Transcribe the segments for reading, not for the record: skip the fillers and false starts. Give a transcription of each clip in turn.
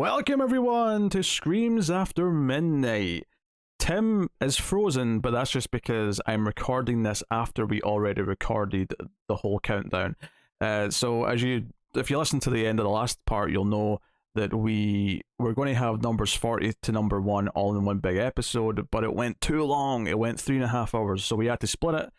Welcome everyone to Screams After Midnight. Tim is frozen, but that's just because I'm recording this after we already recorded the whole countdown. So if you listen to the end of the last part, you'll know that we're going to have numbers 40 to number 1 all in one big episode, but it went too long. It went 3.5 hours, so we had to split it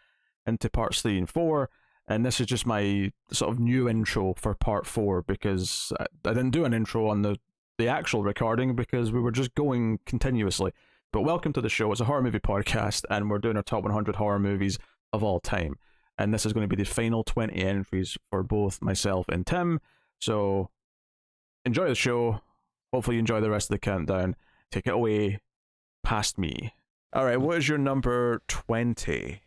into parts 3 and 4. And this is just my sort of new intro for part 4, because I didn't do an intro on the actual recording because we were just going continuously. But welcome to the show. It's a horror movie podcast, and we're doing our top 100 horror movies of all time. And this is going to be the final 20 entries for both myself and Tim. So enjoy the show. Hopefully you enjoy the rest of the countdown. Take it away past me. All right, what is your number 20?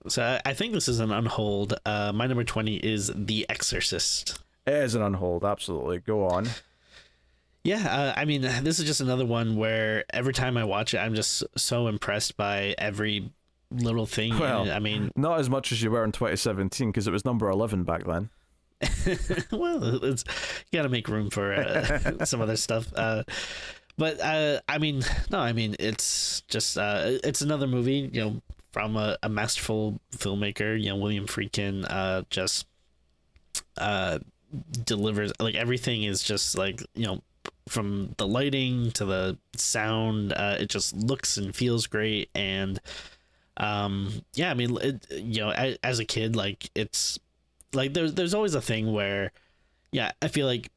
So I think this is an unhold. My number 20 is The Exorcist. It is an unhold, absolutely. Go on. Yeah, I mean, this is just another one where every time I watch it, I'm just so impressed by every little thing. Well, I mean, not as much as you were in 2017, because it was number 11 back then. well, you got to make room for some other stuff. But I mean, no, I mean, it's just it's another movie, from a masterful filmmaker. William Friedkin just delivers. Like, everything is just like, from the lighting to the sound, it just looks and feels great. And yeah, I mean, as a kid, like, it's like there's always a thing where, yeah, I feel like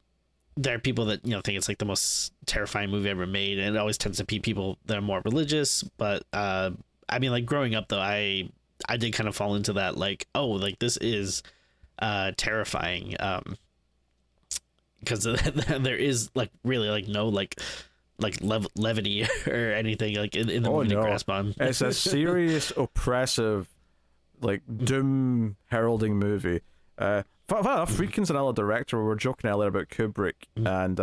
there are people that think it's like the most terrifying movie ever made, and it always tends to be people that are more religious. But I mean, like, growing up though, I did kind of fall into that, like, oh, like, this is terrifying, because there is, like, really, like, no like levity or anything, like, in the movie to grasp on. It's a serious, oppressive, like, doom heralding movie. Friedkin's another director. We were joking earlier about Kubrick and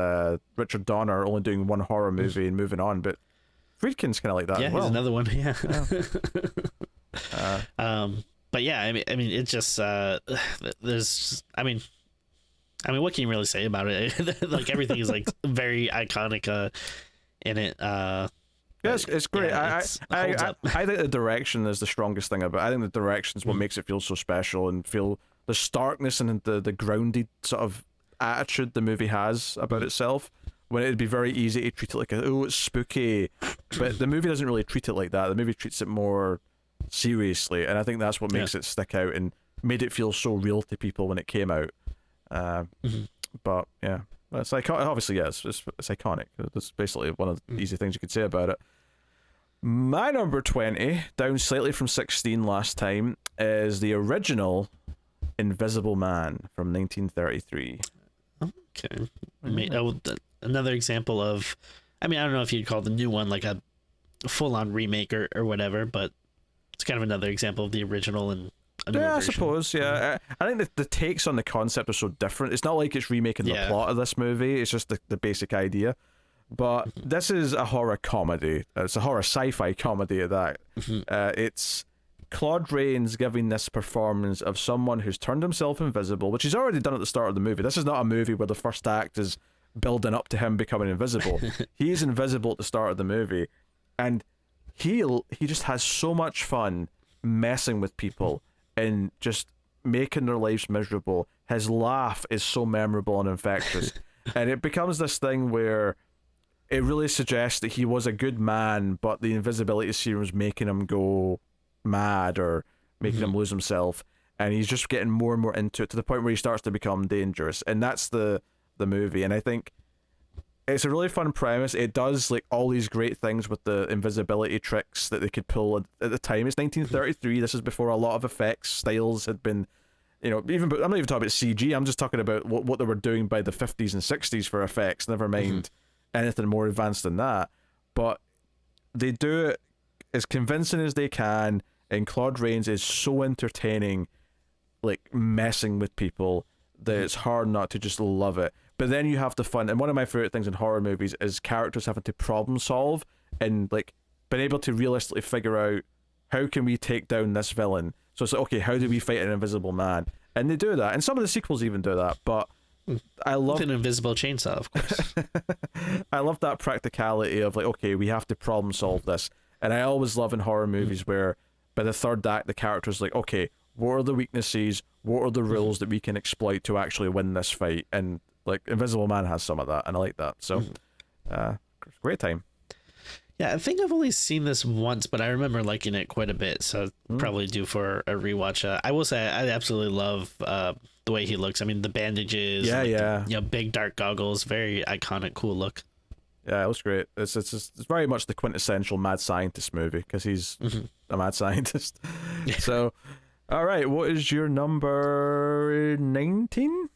Richard Donner only doing one horror movie and moving on, but Friedkin's kind of like that as well. He's another one. Yeah. But yeah, I mean, it's just there's, I mean, what can you really say about it? Like, everything is, like, very iconic in it. Yeah, it's great. Yeah, I think the direction is the strongest thing about it. I think the direction is what makes it feel so special, and feel the starkness and the grounded sort of attitude the movie has about itself, when it'd be very easy to treat it like, it's spooky, but the movie doesn't really treat it like that. The movie treats it more seriously, and I think that's what makes it stick out and made it feel so real to people when it came out. But yeah, it's like, obviously, yes, it's iconic. That's basically one of the easy things you could say about it. My number 20, down slightly from 16 last time, is the original Invisible Man from 1933. Okay. Another example of, I mean, I don't know if you'd call the new one like a full-on remake or whatever, but it's kind of another example of the original and a newer version. I suppose, yeah. I think the takes on the concept are so different. It's not like it's remaking the plot of this movie, it's just the basic idea. But this is a horror comedy. It's a horror sci-fi comedy at that. It's Claude Rains giving this performance of someone who's turned himself invisible, which he's already done at the start of the movie. This is not a movie where the first act is building up to him becoming invisible. He's invisible at the start of the movie, and he just has so much fun messing with people and just making their lives miserable. His laugh is so memorable and infectious. And it becomes this thing where it really suggests that he was a good man, but the invisibility serum was making him go mad or making him lose himself, and he's just getting more and more into it, to the point where he starts to become dangerous. And that's the movie. And I think it's a really fun premise. It does, like, all these great things with the invisibility tricks that they could pull at the time. It's 1933. This is before a lot of effects styles had been, I'm not even talking about CG. I'm just talking about what they were doing by the 50s and 60s for effects, never mind anything more advanced than that. But they do it as convincing as they can, and Claude Rains is so entertaining, like, messing with people, that it's hard not to just love it. But then you have the fun, and one of my favorite things in horror movies is characters having to problem solve and, like, being able to realistically figure out, how can we take down this villain? So it's like, okay, how do we fight an invisible man? And they do that, and some of the sequels even do that. But I love an invisible chainsaw, of course. I love that practicality of like, okay, we have to problem solve this. And I always love in horror movies where by the third act the character's like, okay, what are the weaknesses? What are the rules that we can exploit to actually win this fight? And like Invisible Man has some of that, and I like that. So great time. Yeah, I think I've only seen this once, but I remember liking it quite a bit, so probably due for a rewatch. I will say I absolutely love the way he looks. I mean, the bandages, big dark goggles, very iconic, cool look. Yeah, it was great. It's very much the quintessential mad scientist movie because he's a mad scientist. So, all right, what is your number 19?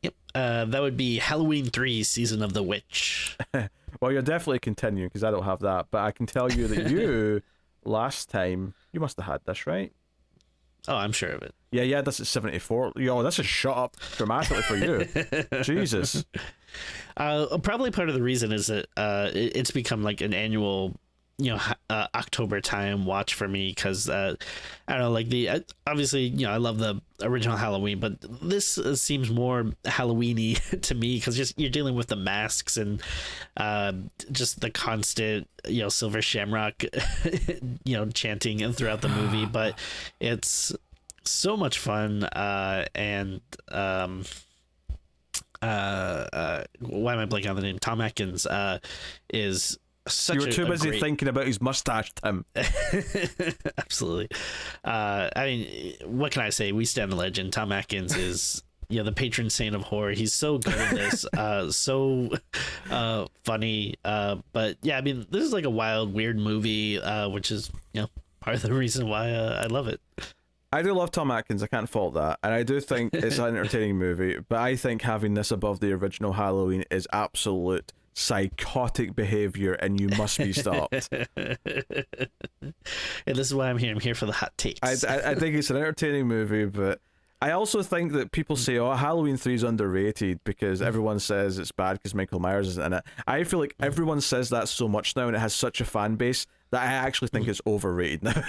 Yep, that would be Halloween 3: Season of the Witch. Well, you're definitely continuing because I don't have that, but I can tell you that you last time you must have had this, right? Oh, I'm sure of it. Yeah, this is 74. Yo, this is shot up dramatically for you. Jesus. Probably part of the reason is that it's become like an annual, October time watch for me because I don't know, like obviously, I love the original Halloween, but this seems more Halloween-y to me because you're dealing with the masks and just the constant, Silver Shamrock, chanting throughout the movie, but it's so much fun and why am I blanking on the name? Tom Atkins is such. You were too busy thinking about his mustache, Tim. Absolutely. I mean, what can I say? We stand the legend. Tom Atkins is the patron saint of horror. He's so good at this. So funny. But yeah, I mean, this is like a wild, weird movie, which is part of the reason why I love it. I do love Tom Atkins, I can't fault that, and I do think it's an entertaining movie, but I think having this above the original Halloween is absolute psychotic behavior, and you must be stopped. And this is why I'm here. I'm here for the hot takes. I think it's an entertaining movie, but I also think that people say, oh, Halloween 3 is underrated because everyone says it's bad because Michael Myers isn't in it. I feel like everyone says that so much now, and it has such a fan base that I actually think it's overrated now.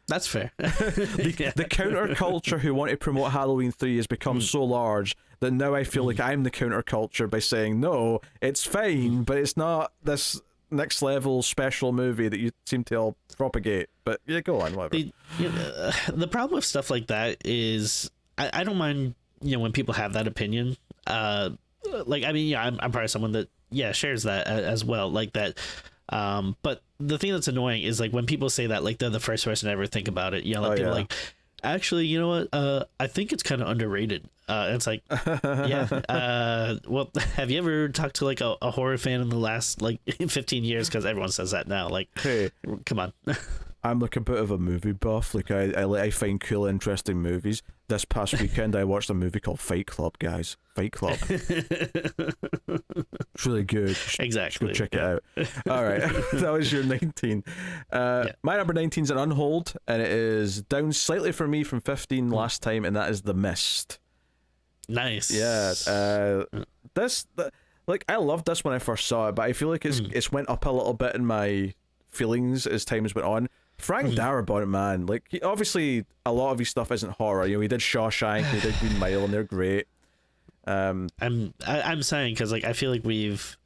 That's fair. The counterculture who want to promote Halloween 3 has become so large that now I feel like I'm the counterculture by saying, no, it's fine, but it's not this next level special movie that you seem to all propagate. But yeah, go on, whatever. The problem with stuff like that is I don't mind, when people have that opinion. I'm probably someone that, shares that as well, like that. But the thing that's annoying is like when people say that, like they're the first person to ever think about it. People like, actually, you know what? I think it's kind of underrated. And it's like, well, have you ever talked to like a horror fan in the last like 15 years? Because everyone says that now. Like, hey, come on. I'm like a bit of a movie buff. Like I find cool, interesting movies. This past weekend, I watched a movie called Fight Club, guys. Fight Club. It's really good. Exactly. Go check it out. All right, that was your 19. My number 19 is an unhold, and it is down slightly for me from 15 last time, and that is The Mist. Nice. Yeah. I loved this when I first saw it, but I feel like it's went up a little bit in my feelings as time has went on. Frank Darabont, man, like obviously a lot of his stuff isn't horror. He did Shawshank, he did Green Mile, and they're great. I'm saying because like I feel like we've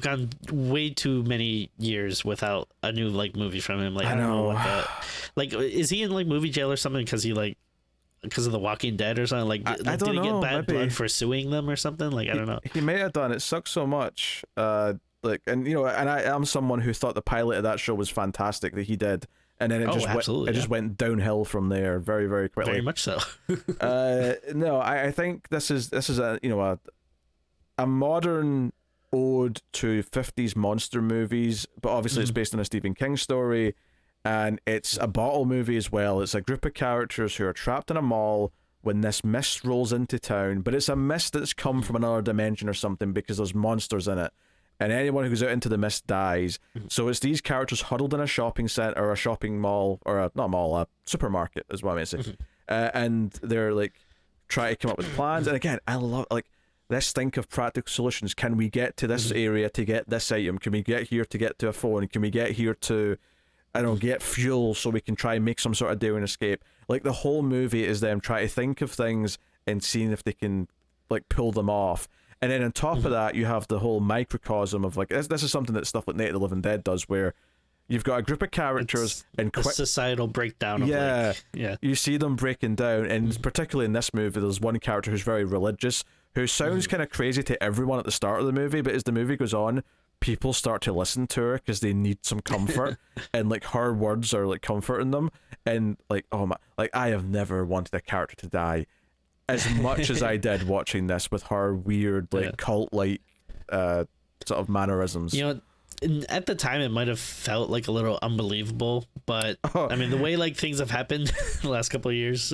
gone way too many years without a new like movie from him. Like I don't know what that. Like, is he in like movie jail or something? Because of The Walking Dead or something? Like, I don't know, did he get bad maybe. blood for suing them or something? Like, I don't know. He may have done. It sucks so much. And I'm someone who thought the pilot of that show was fantastic that he did, and then it just went downhill from there very, very quickly. Very much so. No, I think this is a modern ode to 50s monster movies, but obviously it's based on a Stephen King story, and it's a bottle movie as well. It's a group of characters who are trapped in a mall when this mist rolls into town, but it's a mist that's come from another dimension or something because there's monsters in it. And anyone who goes out into the mist dies. So it's these characters huddled in a shopping center or a shopping mall, or a supermarket is what I mean to say. And they're like trying to come up with plans. And again, I love, like, let's think of practical solutions. Can we get to this area to get this item? Can we get here to get to a phone? Can we get here to, get fuel so we can try and make some sort of daring escape? Like, the whole movie is them trying to think of things and seeing if they can like pull them off. And then on top of that, you have the whole microcosm of like this is something that stuff like Night of the Living Dead does, where you've got a group of characters and a societal breakdown of you see them breaking down, and particularly in this movie there's one character who's very religious, who sounds kind of crazy to everyone at the start of the movie, but as the movie goes on, people start to listen to her because they need some comfort and like her words are like comforting them, and like, oh my, like I have never wanted a character to die as much as I did watching this with her weird like cult like sort of mannerisms. You know, at the time it might have felt like a little unbelievable, but I mean the way like things have happened the last couple of years.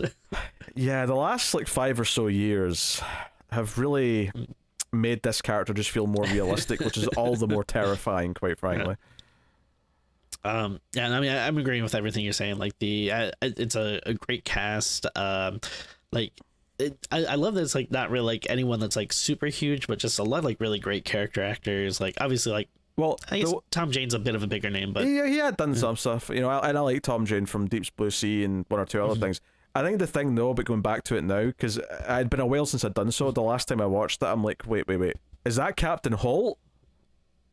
Yeah, the last like 5 or so years have really made this character just feel more realistic, which is all the more terrifying, quite frankly. Yeah, I mean I'm agreeing with everything you're saying. Like it's a great cast. Like I love that it's like not really like anyone that's like super huge, but just a lot of like really great character actors. Like obviously like, well, I guess Tom Jane's a bit of a bigger name, but he had done some stuff, you know, and I like Tom Jane from Deep Blue Sea and one or two other things. I think the thing though about going back to it now, because I'd been a while since I'd done so, the last time I watched that, I'm like, wait, is that Captain Holt?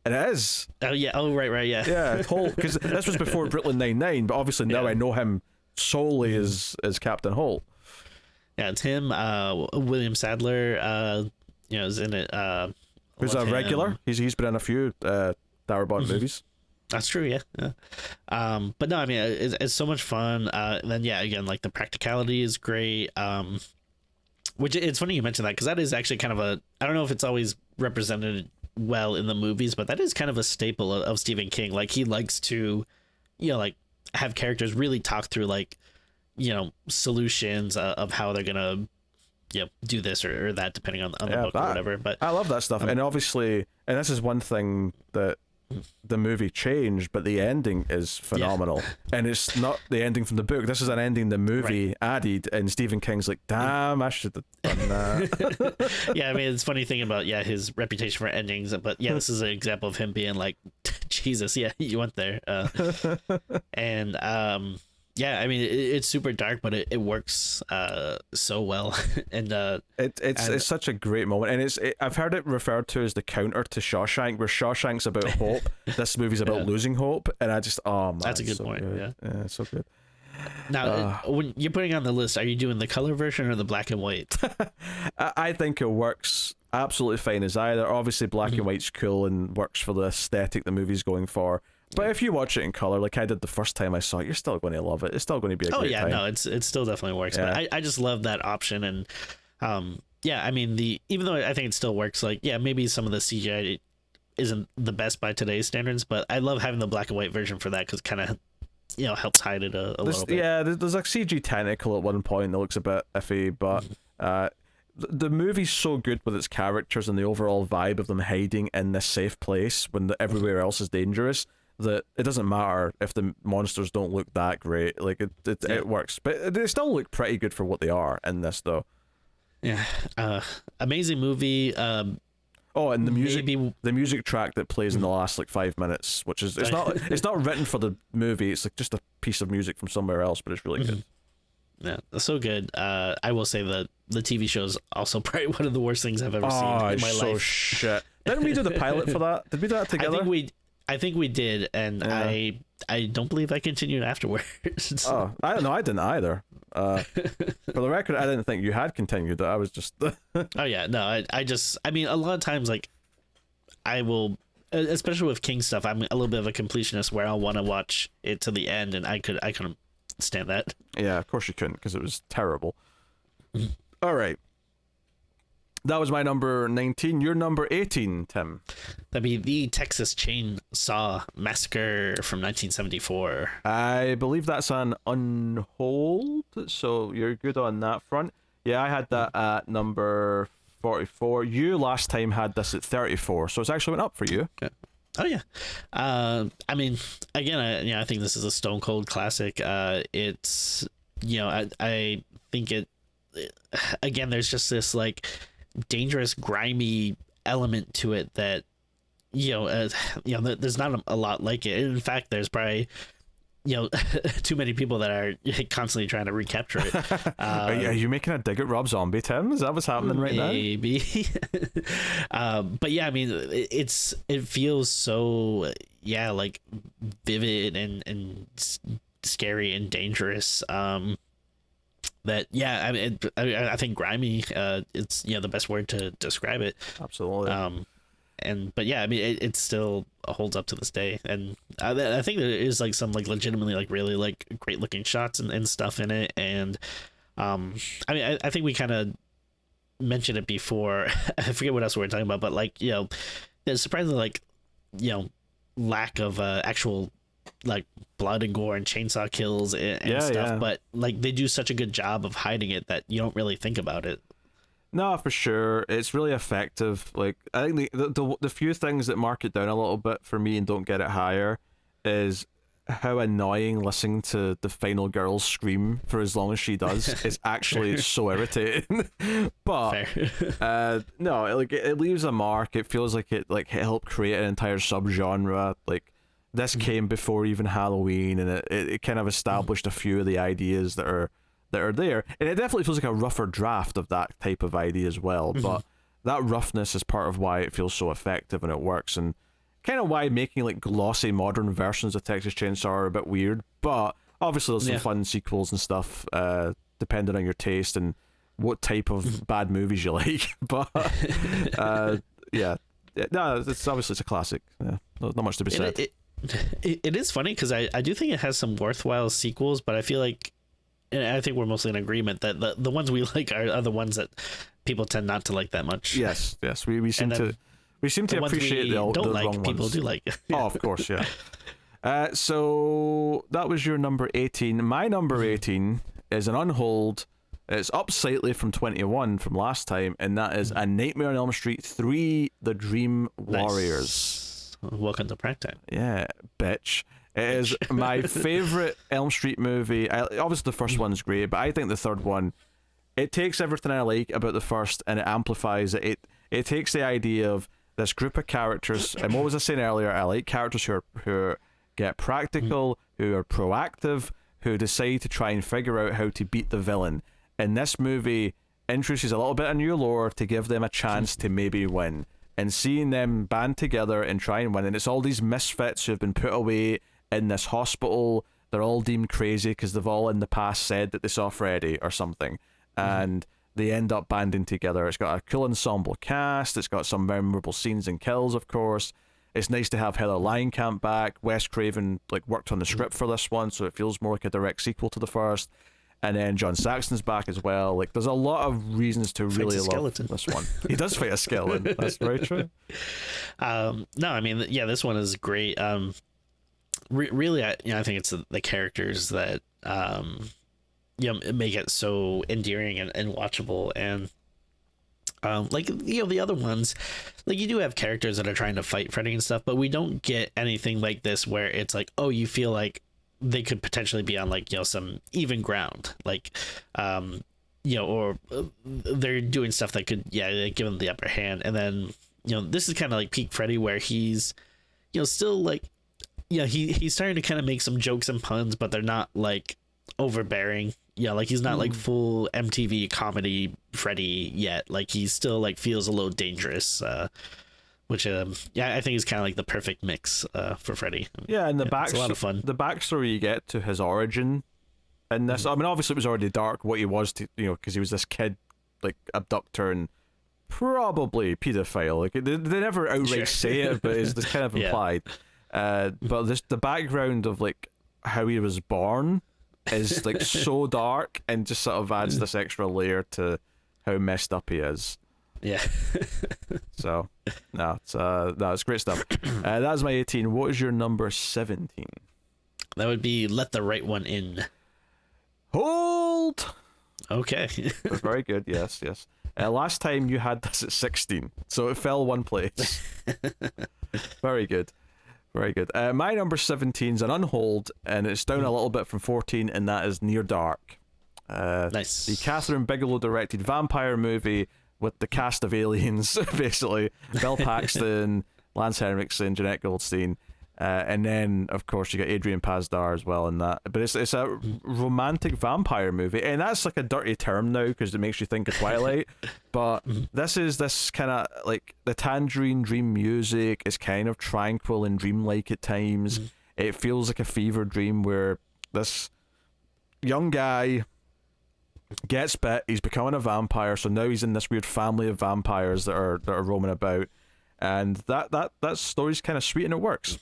And it is. Oh yeah. Oh right. Yeah. Yeah, Holt, because this was before Brooklyn Nine-Nine, but obviously now I know him solely as Captain Holt. Yeah, it's him. William Sadler, you know, is in it. Who's a regular? He's been in a few Darabont movies. That's true, yeah. But no, I mean, it's so much fun. And then yeah, again, like the practicality is great. Which it's funny you mentioned that, because that is actually kind of I don't know if it's always represented well in the movies, but that is kind of a staple of Stephen King. Like he likes to, you know, like have characters really talk through like, you know, solutions of how they're gonna, you know, do this or that depending on the book or whatever. But I love that stuff, and obviously, and this is one thing that the movie changed, but the ending is phenomenal. And it's not the ending from the book. This is an ending the movie added, and Stephen King's like, damn, I should have done that. Yeah, I mean, it's funny thinking about his reputation for endings, but yeah, this is an example of him being like, Jesus, yeah, you went there. And yeah, I mean, it's super dark, but it works so well. And it's such a great moment, and I've heard it referred to as the counter to Shawshank, where Shawshank's about hope, this movie's about losing hope, and I just, oh man, that's a good point. Good. Yeah, it's so good. Now, when you're putting on the list, are you doing the color version or the black and white? I think it works absolutely fine as either. Obviously, black and white's cool and works for the aesthetic the movie's going for. But if you watch it in color, like I did the first time I saw it, you're still going to love it. It's still going to be a great time. No, it still definitely works. Yeah. But I just love that option, and yeah, I mean even though I think it still works, like maybe some of the CGI isn't the best by today's standards, but I love having the black and white version for that, because kind of helps hide it a little bit. Yeah, there's a CG tentacle at one point that looks a bit iffy, but the movie's so good with its characters and the overall vibe of them hiding in this safe place when everywhere else is dangerous, that it doesn't matter if the monsters don't look that great. Like it works, but they still look pretty good for what they are in this, though. Yeah, amazing movie. Oh, and the music track that plays in the last like 5 minutes, which is it's not written for the movie. It's like just a piece of music from somewhere else, but it's really good. Yeah, so good. I will say that the TV show is also probably one of the worst things I've ever seen in my life. Shit. Didn't we do the pilot for that? Did we do that together? I think we did, and I don't believe I continued afterwards. Oh, I don't know. I didn't either. For the record, I didn't think you had continued. I was just. Oh yeah, no. I mean, a lot of times, like, I will, especially with King stuff, I'm a little bit of a completionist where I'll want to watch it to the end, and I couldn't stand that. Yeah, of course you couldn't, because it was terrible. All right. That was my number 19. Your number 18, Tim. That'd be The Texas Chainsaw Massacre from 1974. I believe that's an unhold, so you're good on that front. Yeah, I had that at number 44. You last time had this at 34, so it's actually went up for you. Yeah. Oh yeah. I mean, again, I think this is a stone cold classic. It's, I think it, again, there's just this like dangerous, grimy element to it that there's not a lot like it. In fact, there's probably too many people that are constantly trying to recapture it. Are you making a dig at Rob Zombie, Tim? Is that what's happening right now? Maybe. But yeah, I mean, it feels so like vivid and scary and dangerous. That I mean, I think grimy. It's the best word to describe it. Absolutely. But yeah, I mean, it still holds up to this day, and I think there is like some like legitimately like really like great looking shots and stuff in it, and I mean, I think we kind of mentioned it before. I forget what else we were talking about, but like there's surprisingly like lack of actual like blood and gore and chainsaw kills and stuff, but like they do such a good job of hiding it that you don't really think about it. No, for sure. It's really effective. Like, I think the few things that mark it down a little bit for me and don't get it higher is how annoying listening to the final girl scream for as long as she does. It's actually so irritating. But no, like it leaves a mark. It feels like it helped create an entire subgenre. Like this came before even Halloween, and it kind of established a few of the ideas that are there, and it definitely feels like a rougher draft of that type of idea as well. But that roughness is part of why it feels so effective and it works, and kind of why making like glossy modern versions of Texas Chainsaw are a bit weird. But obviously there's some fun sequels and stuff, depending on your taste and what type of bad movies you like. But no, it's obviously it's a classic. Yeah, not much to be said. It is funny because I do think it has some worthwhile sequels, but I feel like, and I think we're mostly in agreement that the ones we like are the ones that people tend not to like that much. Yes, we seem to appreciate the wrong ones. People do like. Oh, of course, yeah. So that was your number 18. My number 18 is an unhold. It's up slightly from 21 from last time, and that is A Nightmare on Elm Street 3: The Dream Warriors. Nice. Welcome to Prague Time. Yeah, bitch. It is my favorite Elm Street movie. Obviously, the first one's great, but I think the third one, it takes everything I like about the first and it amplifies it. It takes the idea of this group of characters, and what was I saying earlier? I like characters who get practical, who are proactive, who decide to try and figure out how to beat the villain. And this movie introduces a little bit of new lore to give them a chance to maybe win. And seeing them band together and try and win, and it's all these misfits who have been put away in this hospital. They're all deemed crazy because they've all in the past said that they saw Freddy or something, and they end up banding together. It's got a cool ensemble cast. It's got some memorable scenes and kills, of course. It's nice to have Heather Langenkamp back. Wes Craven worked on the script for this one, so it feels more like a direct sequel to the first. And then John Saxon's back as well. Like, there's a lot of reasons to really love this one. He does fight a skeleton. That's very true. No, I mean, yeah, this one is great. Really, I think it's the characters that make it so endearing and watchable. And the other ones, like, you do have characters that are trying to fight Freddy and stuff, but we don't get anything like this where it's like, oh, you feel like they could potentially be on some even ground, or they're doing stuff that could give them the upper hand. And then this is kind of like peak Freddy, where he's still he's starting to kind of make some jokes and puns, but they're not like overbearing. He's not like full MTV comedy Freddy yet. Like, he still feels a little dangerous, which I think is kind of like the perfect mix for Freddy. Yeah, and it's a lot of fun. The backstory you get to his origin in this, I mean, obviously it was already dark what he was to, because he was this kid, abductor and probably pedophile. Like, they never outright say it, but it's kind of implied. But the background of how he was born is so dark, and just sort of adds this extra layer to how messed up he is. Yeah. So it's great stuff. That was my 18. What is your number 17? That would be Let the Right One In. Hold. Okay. Very good. Yes. Last time you had this at 16, so it fell one place. Very good. My number 17 is an unhold, and it's down a little bit from 14, and that is Near Dark. Nice. The Catherine Bigelow directed vampire movie with the cast of aliens, basically. Bill Paxton, Lance Henriksen, Jeanette Goldstein. And then, of course, you got Adrian Pasdar as well in that. But it's a romantic vampire movie, and that's like a dirty term now because it makes you think of Twilight. But this is this kind of like the Tangerine Dream music is kind of tranquil and dreamlike at times. It feels like a fever dream where this young guy gets bit, he's becoming a vampire, so now he's in this weird family of vampires that are roaming about. And that story's kind of sweet and it works.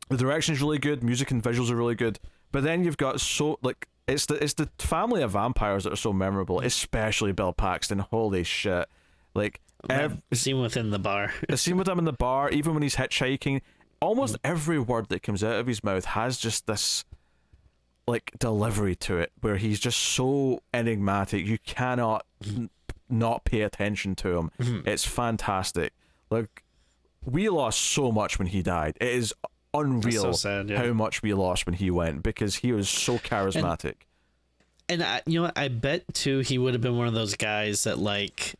The direction's really good, music and visuals are really good. But then you've got it's the family of vampires that are so memorable, especially Bill Paxton. Holy shit! Like the scene within the bar, the scene with him in the bar, even when he's hitchhiking, almost every word that comes out of his mouth has just this like delivery to it, where he's just so enigmatic. You cannot not pay attention to him. It's fantastic. Like, we lost so much when he died. It is unreal so sad, how much we lost when he went, because he was so charismatic. And you know what? I bet too he would have been one of those guys that, like,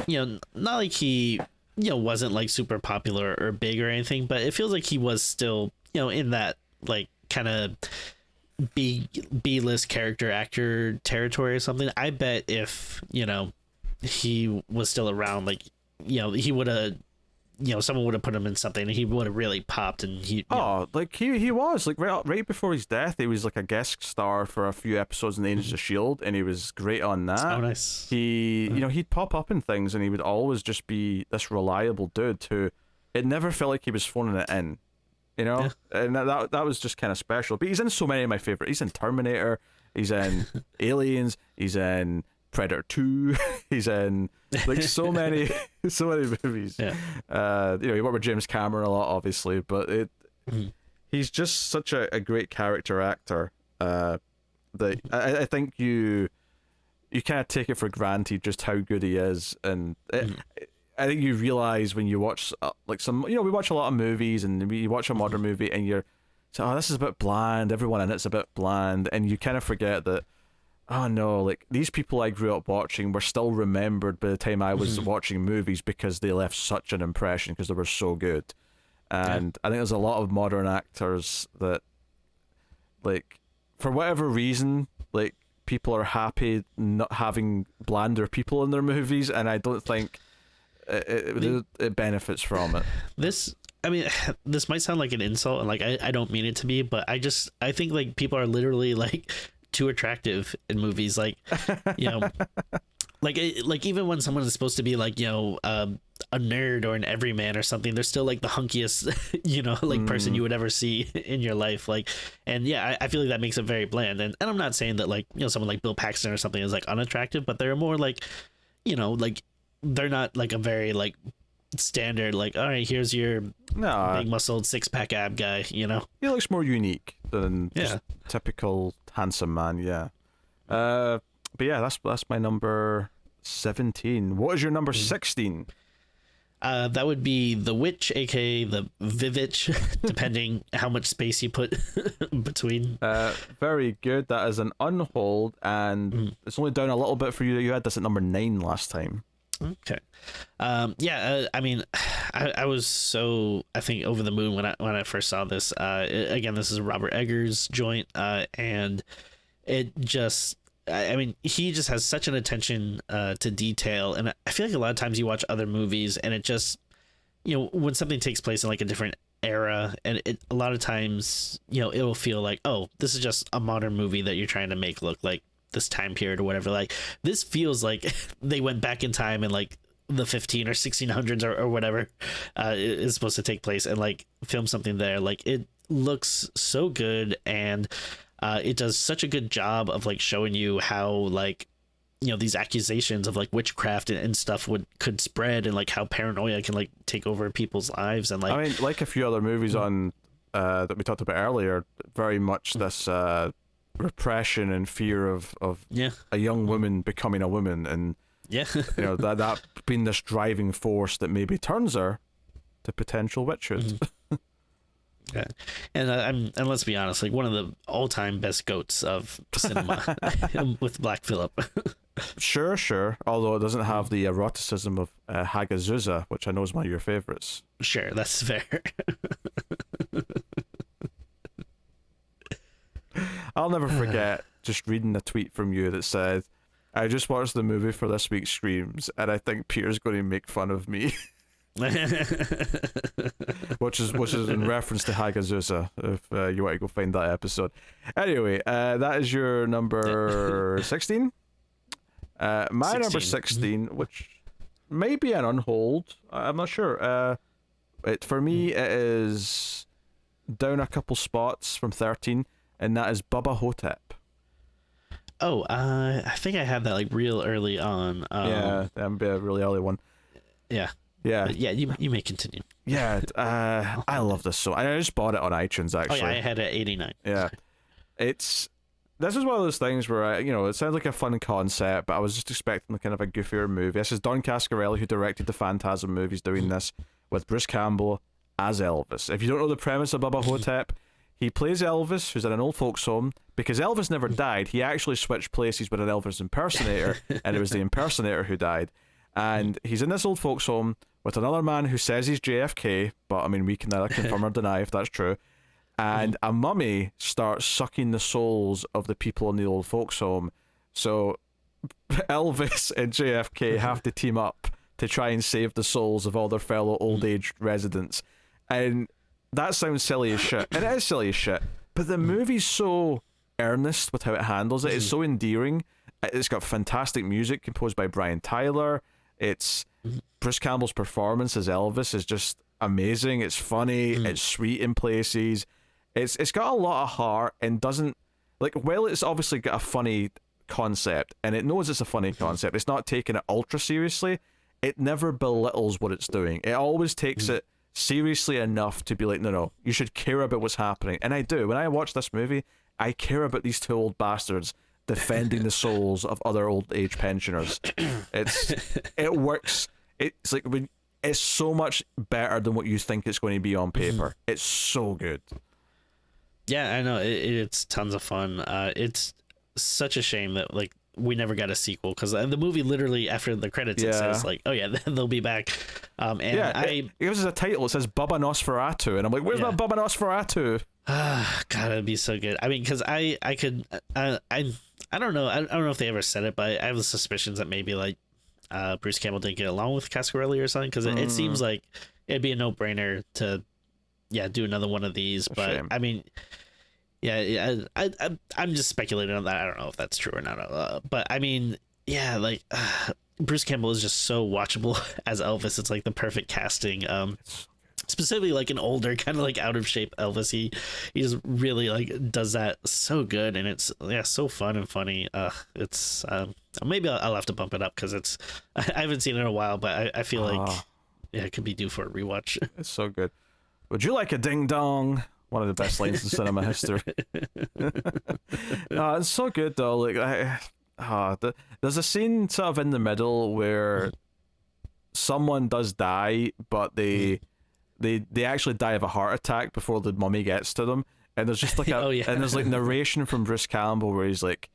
you know, not like he, you know, wasn't like super popular or big or anything, but it feels like he was still, you know, in that like kind of B-list character actor territory or something. I bet if, you know, he was still around, like, you know, he would have, you know, someone would have put him in something and he would have really popped. And he like he was like right before his death, he was like a guest star for a few episodes in the Agents of S.H.I.E.L.D. and he was great on that. Oh, nice. He you know, he'd pop up in things and he would always just be this reliable dude who, it never felt like he was phoning it in, you know. And that was just kind of special. But he's in so many of my favorite. He's in Terminator, he's in Aliens, he's in Predator 2, he's in like so many movies. You know, he worked with James Cameron a lot, obviously, but he's just such a great character actor that I think you kind of take it for granted just how good he is. And I think you realize when you watch like some, you know, we watch a lot of movies and you watch a modern movie and you're so, this is a bit bland, everyone in it's a bit bland, and you kind of forget that, oh no, like these people I grew up watching were still remembered by the time I was watching movies because they left such an impression because they were so good. And I think there's a lot of modern actors that, like, for whatever reason, like, people are happy not having blander people in their movies, and I don't think it benefits from it. This might sound like an insult, and like I don't mean it to be, but I think like people are literally like too attractive in movies, like, you know, like even when someone is supposed to be like, you know, a nerd or an everyman or something, they're still like the hunkiest, you know, like person you would ever see in your life. Like, and yeah, I feel like that makes it very bland. And I'm not saying that, like, you know, someone like Bill Paxton or something is like unattractive, but they're more like, you know, like they're not like a very like standard, like, all right, here's your big muscled 6-pack ab guy, you know. He looks more unique than just typical handsome man. But yeah, that's my number 17. What is your number 16? That would be The Witch, aka the Vivitch, depending how much space you put between. Very good. That is an unhold, and it's only down a little bit for you. You had this at number 9 last time. Okay. I mean, I was so, I think, over the moon when I first saw this. Again, this is a Robert Eggers joint, and it just, I mean, he just has such an attention to detail, and I feel like a lot of times you watch other movies and it just, you know, when something takes place in like a different era, and a lot of times, you know, it'll feel like, oh, this is just a modern movie that you're trying to make look like this time period or whatever. Like, this feels like they went back in time in like the 15 or 1600s or whatever is supposed to take place, and like film something there. Like, it looks so good, and it does such a good job of like showing you how, like, you know, these accusations of like witchcraft and stuff could spread, and like how paranoia can like take over people's lives. And like, I mean, like a few other movies on that we talked about earlier, very much this repression and fear of a young woman becoming a woman, and you know, that being this driving force that maybe turns her to potential witches. Yeah, and let's be honest, like one of the all-time best goats of cinema with Black Phillip. Sure. Although it doesn't have the eroticism of Hagazusa, which I know is one of your favorites. Sure, that's fair. I'll never forget just reading a tweet from you that said, "I just watched the movie for this week's Screams, and I think Peter's going to make fun of me." which is in reference to Hagazusa, if you want to go find that episode. Anyway, that is your number 16. My 16. Number 16, which may be an unhold, I'm not sure. For me, it is down a couple spots from 13, and that is Bubba Hotep. Oh, I think I had that like real early on. Yeah, that'd be a really early one. Yeah. Yeah. But yeah, you may continue. Yeah, I love this so. I just bought it on iTunes, actually. Oh yeah, I had it at 89. Yeah. This is one of those things where it sounds like a fun concept, but I was just expecting kind of a goofier movie. This is Don Cascarelli, who directed the Phantasm movies, doing this with Bruce Campbell as Elvis. If you don't know the premise of Bubba Hotep, he plays Elvis, who's in an old folks home. Because Elvis never died, he actually switched places with an Elvis impersonator, and it was the impersonator who died. And he's in this old folks home with another man who says he's JFK, but I mean, we can neither confirm or deny if that's true. And a mummy starts sucking the souls of the people in the old folks home. So Elvis and JFK have to team up to try and save the souls of all their fellow old age residents. And that sounds silly as shit. And it is silly as shit. But the movie's so earnest with how it handles it. It's so endearing. It's got fantastic music composed by Brian Tyler. It's Bruce Campbell's performance as Elvis is just amazing. It's funny. It's sweet in places. It's got a lot of heart and doesn't it's obviously got a funny concept and it knows it's a funny concept. It's not taking it ultra seriously. It never belittles what it's doing. It always takes it seriously enough to be like, no, you should care about what's happening. And I do. When I watch this movie, I care about these two old bastards defending the souls of other old age pensioners. It works. It's like it's so much better than what you think it's going to be on paper. It's so good. Yeah, I know. It's tons of fun. It's such a shame that we never got a sequel, because the movie literally after the credits it says oh yeah, they'll be back. And it gives us a title. It says Bubba Nosferatu, and I'm like, where's my Bubba Nosferatu? God, it'd be so good. I mean, because I don't know. I don't know if they ever said it, but I have the suspicions that maybe Bruce Campbell didn't get along with Cascarelli or something, because it seems like it'd be a no-brainer to do another one of these. But I mean, I'm just speculating on that. I don't know if that's true or not. But I mean, Bruce Campbell is just so watchable as Elvis. It's like the perfect casting. Specifically an older kind of out of shape Elvis. He just really does that so good, and it's so fun and funny. It's maybe I'll have to bump it up, because I haven't seen it in a while, but I feel like it could be due for a rewatch. It's so good. Would you like a ding dong? One of the best lines in cinema history. No, it's so good though. There's a scene sort of in the middle where someone does die, but they actually die of a heart attack before the mummy gets to them, and there's just and there's narration from Bruce Campbell where he's like,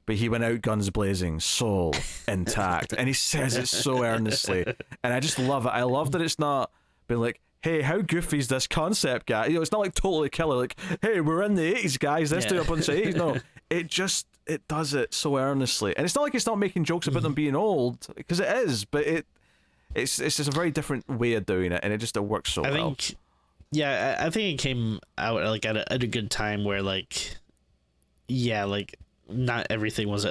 but he went out guns blazing, soul intact, and he says it so earnestly, and I just love it. I love that it's not been like, hey, how goofy is this concept, guy? It's not totally killer, hey, we're in the 80s, guys, let's do it up on the 80s. No, it does it so earnestly, and it's not like it's not making jokes about them being old, because it is, but it's just a very different way of doing it, and it works so well. I think it came out at a good time where not everything was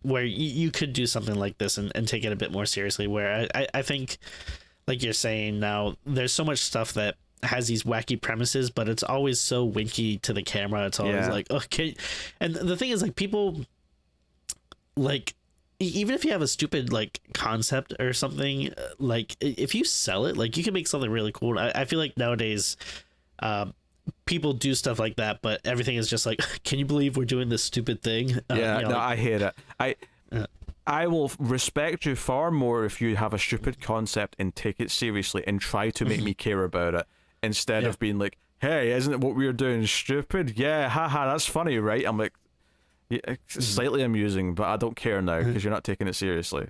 where you could do something like this and take it a bit more seriously. Where I think, like you're saying now, there's so much stuff that has these wacky premises, but it's always so winky to the camera. It's always okay. And the thing is, people even if you have a stupid concept or something, if you sell it, you can make something really cool. I feel like nowadays people do stuff like that, but everything is just can you believe we're doing this stupid thing? I hate it. I will respect you far more if you have a stupid concept and take it seriously and try to make me care about it, instead of being like, hey, isn't it what we're doing stupid? Yeah, haha, that's funny, right? I'm like, yeah, it's slightly amusing, but I don't care now because you're not taking it seriously.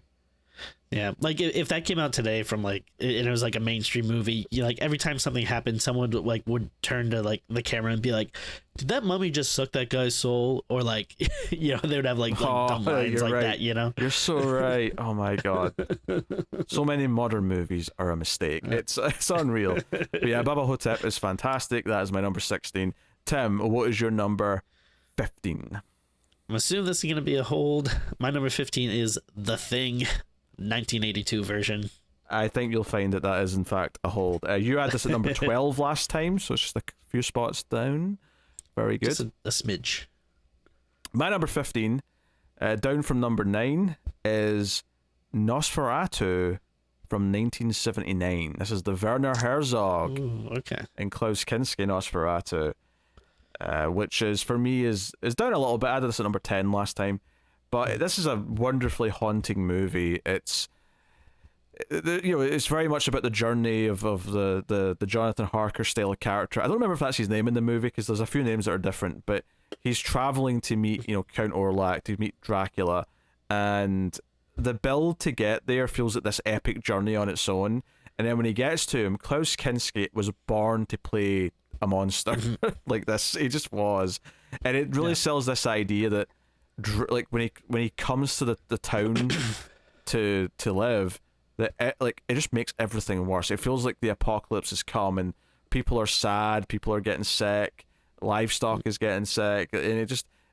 Yeah, like if that came out today from like, and it was like a mainstream movie, you like every time something happened, someone would turn to like the camera and be like, "Did that mummy just suck that guy's soul?" Or like, they would have like dumb lines like that. You're so right. Oh my god, so many modern movies are a mistake. It's unreal. But yeah, Baba Hotep is fantastic. That is my number 16. Tim, what is your number 15? I'm assuming this is gonna be a hold. My number 15 is The Thing. 1982 version. I think you'll find that is in fact a hold. You had this at number 12 last time, so it's just a few spots down. Very good. Just a smidge. My number 15, down from number 9, is Nosferatu from 1979. This is the Werner Herzog and Klaus Kinski Nosferatu, which is, for me, is down a little bit. I had this at number 10 last time. But this is a wonderfully haunting movie. It's very much about the journey of the Jonathan Harker style of character. I don't remember if that's his name in the movie because there's a few names that are different. But he's traveling to meet Count Orlok, to meet Dracula, and the build to get there feels like this epic journey on its own. And then when he gets to him, Klaus Kinski was born to play a monster like this. He just was, and it really sells this idea that. Like when he comes to the town to live, that it just makes everything worse. It feels like the apocalypse has come and people are sad, people are getting sick, livestock is getting sick, and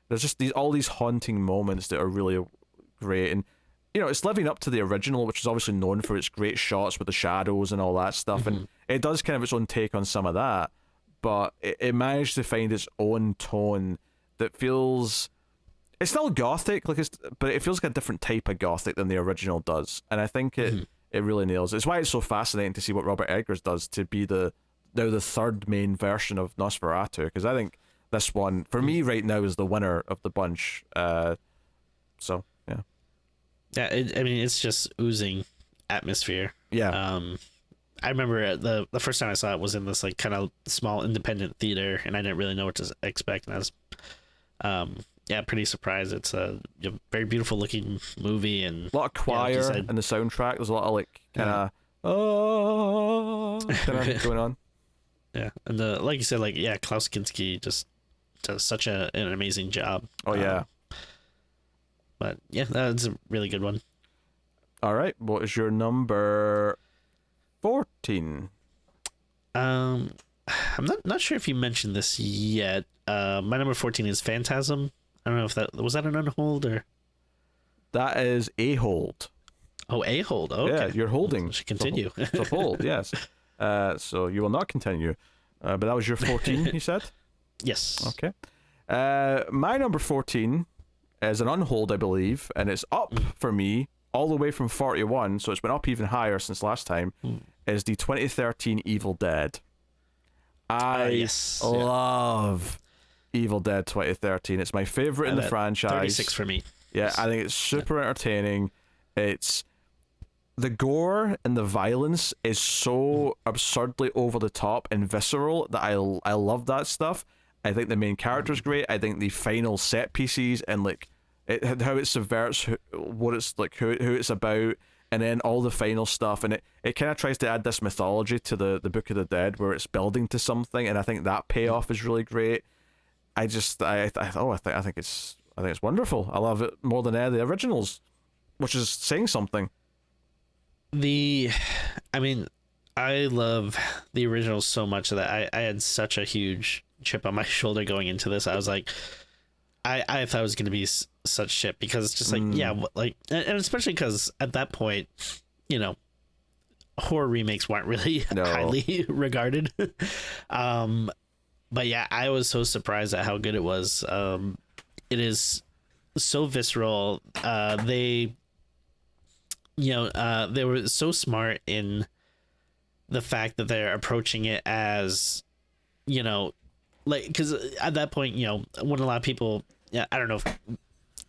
there's just all these haunting moments that are really great. And it's living up to the original, which is obviously known for its great shots with the shadows and all that stuff, and it does kind of its own take on some of that, but it managed to find its own tone that feels. It's still gothic, but it feels like a different type of gothic than the original does, and I think it really nails it. It's why it's so fascinating to see what Robert Eggers does to be the third main version of Nosferatu, because I think this one, for me right now, is the winner of the bunch. So yeah, it's just oozing atmosphere. Yeah. I remember the first time I saw it was in this like kind of small independent theater, and I didn't really know what to expect, and I was pretty surprised. It's a very beautiful looking movie, and a lot of choir in the soundtrack. There's a lot of like kind of going on. Yeah, and like you said, Klaus Kinski just does such an amazing job. Oh yeah. But yeah, that's a really good one. All right, what is your number 14? I'm not sure if you mentioned this yet. My number 14 is Phantasm. I don't know if that was an unhold or. That is a hold. Oh, a hold. Oh, okay. Yeah, you're holding. Should continue. It's a hold. Yes. So you will not continue. But that was your 14. You said. Yes. Okay. My number 14 is an unhold, I believe, and it's up for me all the way from 41. So it's been up even higher since last time. Is the 2013 Evil Dead. I love Evil Dead 2013. It's my favorite in the franchise. 36 for me. Yeah, I think it's super entertaining. It's the gore and the violence is so absurdly over the top and visceral that I love that stuff. I think the main character's great. I think the final set pieces and how it subverts what it's like, who it's about, and then all the final stuff, and it kind of tries to add this mythology to the Book of the Dead where it's building to something, and I think that payoff is really great. I think it's wonderful. I love it more than any of the originals, which is saying something. I love the originals so much that I had such a huge chip on my shoulder going into this. I was like, I thought it was going to be such shit because it's just and especially because at that point, horror remakes weren't really highly regarded. But yeah, I was so surprised at how good it was. It is so visceral. They were so smart in the fact that they're approaching it as, because at that point, when a lot of people, I don't know if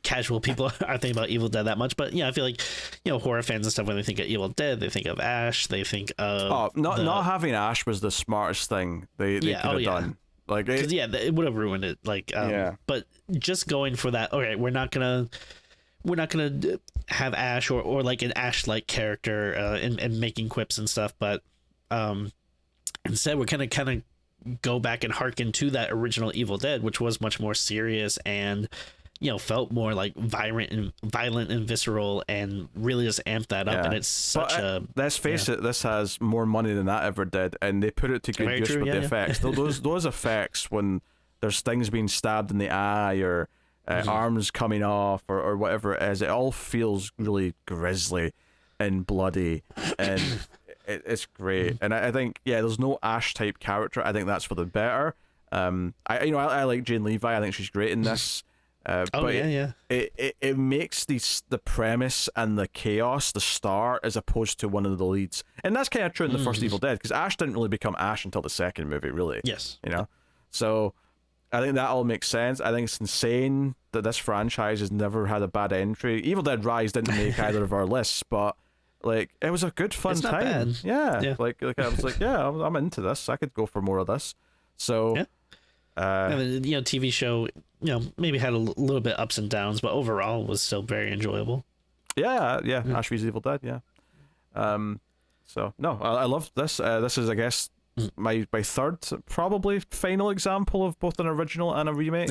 casual people are thinking about Evil Dead that much, but I feel like, horror fans and stuff, when they think of Evil Dead, they think of Ash, they think of not having Ash was the smartest thing they could have done. It would have ruined it. But just going for that, okay, we're not gonna we're not gonna have Ash or like an Ash like character and making quips and stuff, but instead we're kind of go back and harken to that original Evil Dead, which was much more serious and felt more like violent and visceral, and really just amped that up. And it's such let's face it, this has more money than that ever did, and they put it to good use with the effects. Those effects, when there's things being stabbed in the eye or arms coming off or whatever it is, it all feels really grisly and bloody, and it's great. And I think there's no Ash type character. I think that's for the better. I like Jane Levi. I think she's great in this. It makes the premise and the chaos the star as opposed to one of the leads, and that's kind of true in the first Evil Dead, because Ash didn't really become Ash until the second movie, really. Yes. So I think that all makes sense. I think it's insane that this franchise has never had a bad entry. Evil Dead Rise didn't make either of our lists, but like it was a good fun time. Bad. Yeah. Like I was like, I'm into this. I could go for more of this. So TV show, maybe had a little bit ups and downs, but overall was still very enjoyable. Ash vs Evil Dead. So no, I love this. This is, I guess, my third, probably final example of both an original and a remake.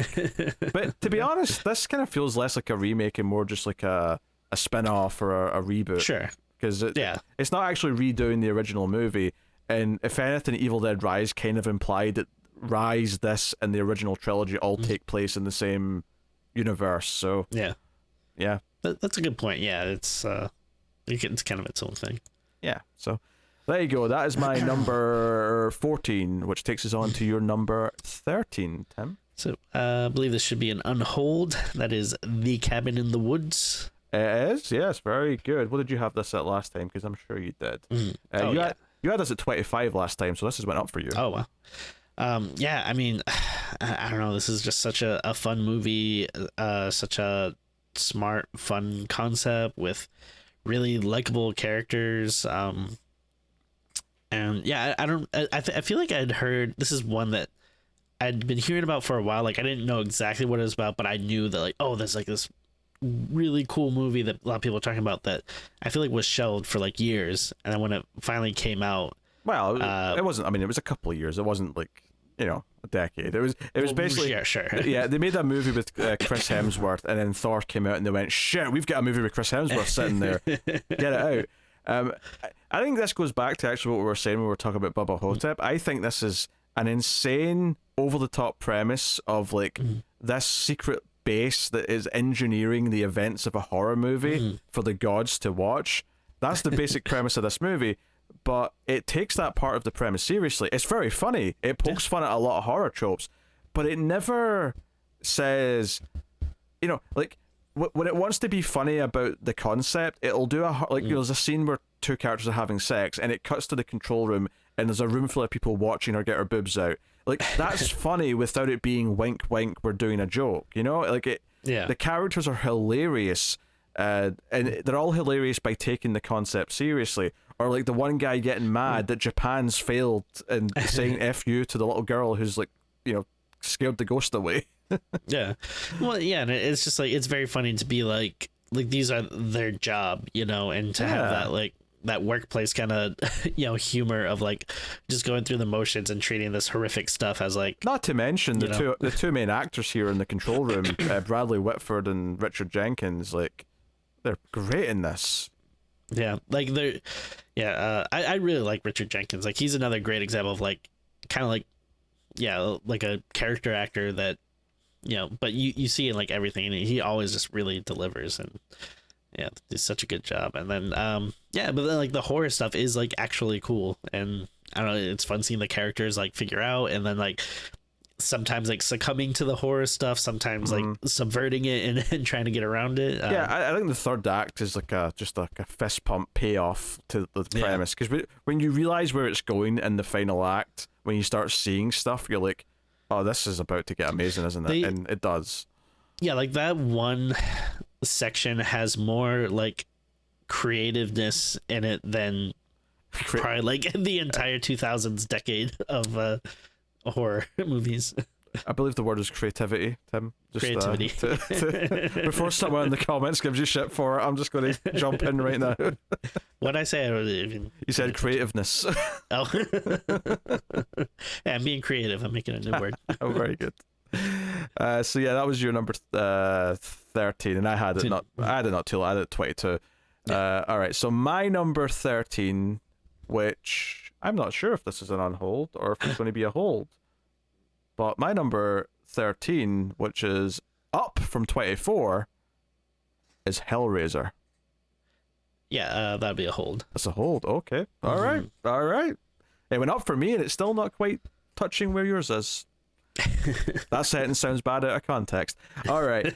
But to be honest, this kind of feels less like a remake and more just like a spin-off or a reboot. Sure. Because it's not actually redoing the original movie, and if anything, Evil Dead Rise kind of implied that Rise, this, and the original trilogy all take place in the same universe. So that's a good point. It's kind of its own thing. So there you go. That is my number 14, which takes us on to your number 13, Tim. So I believe this should be an unhold. That is The Cabin in the Woods. It is, yes, very good. What did you have this at last time? Because I'm sure you did. You had us at 25 last time, so this has went up for you. Oh, wow. I mean, I don't know. This is just such a fun movie, such a smart, fun concept with really likable characters. And I feel like I'd heard, this is one that I'd been hearing about for a while. Like I didn't know exactly what it was about, but I knew that like, oh, there's like this really cool movie that a lot of people are talking about that I feel like was shelved for like years. And then when it finally came out, well, it wasn't. I mean, it was a couple of years. It wasn't like a decade. It was basically sure. Yeah, they made that movie with Chris Hemsworth, and then Thor came out, and they went, "Shit, we've got a movie with Chris Hemsworth sitting there. Get it out." I think this goes back to actually what we were saying when we were talking about Bubba Hotep. I think this is an insane, over the top premise of like this secret base that is engineering the events of a horror movie for the gods to watch. That's the basic premise of this movie. But it takes that part of the premise seriously. It's very funny. It pokes fun at a lot of horror tropes, but it never says, like when it wants to be funny about the concept, it'll do there's a scene where two characters are having sex and it cuts to the control room and there's a room full of people watching her get her boobs out. Like that's funny without it being wink wink, we're doing a joke, the characters are hilarious, and they're all hilarious by taking the concept seriously. Or like the one guy getting mad that Japan's failed and saying F you to the little girl who's like, scared the ghost away. Yeah. Well, yeah, and it's just like, it's very funny to be like these are their job, and to have that like that workplace kind of humor of like just going through the motions and treating this horrific stuff as like, not to mention the two main actors here in the control room, Bradley Whitford and Richard Jenkins, like they're great in this. Yeah, like they're I really like Richard Jenkins. Like he's another great example of like kind of like a character actor that but you see in like everything, and he always just really delivers, and does such a good job. And then but then like the horror stuff is like actually cool, and I don't know, it's fun seeing the characters like figure out, and then like sometimes like succumbing to the horror stuff, sometimes like subverting it and trying to get around it. I think the third act is like just like a fist pump payoff to the premise, because when you realize where it's going in the final act, when you start seeing stuff, you're like, oh, this is about to get amazing, isn't it? And it does. Yeah, like that one section has more like creativeness in it than probably like the entire 2000s decade of horror movies. I believe the word is creativity, Tim. Just, Creativity. Before someone in the comments gives you shit for it, I'm just going to jump in right now. What'd I say? You said creativeness. Oh. Yeah, I'm being creative. I'm making a new word. Oh, very good. So yeah, that was your number 13, and I had it not too late. I had it 22. All right, so my number 13, which I'm not sure if this is an unhold or if it's going to be a hold, but my number 13, which is up from 24, is Hellraiser. Yeah, that'd be a hold. That's a hold. Okay. All right. It went up for me, and it's still not quite touching where yours is. That sentence sounds bad out of context. All right.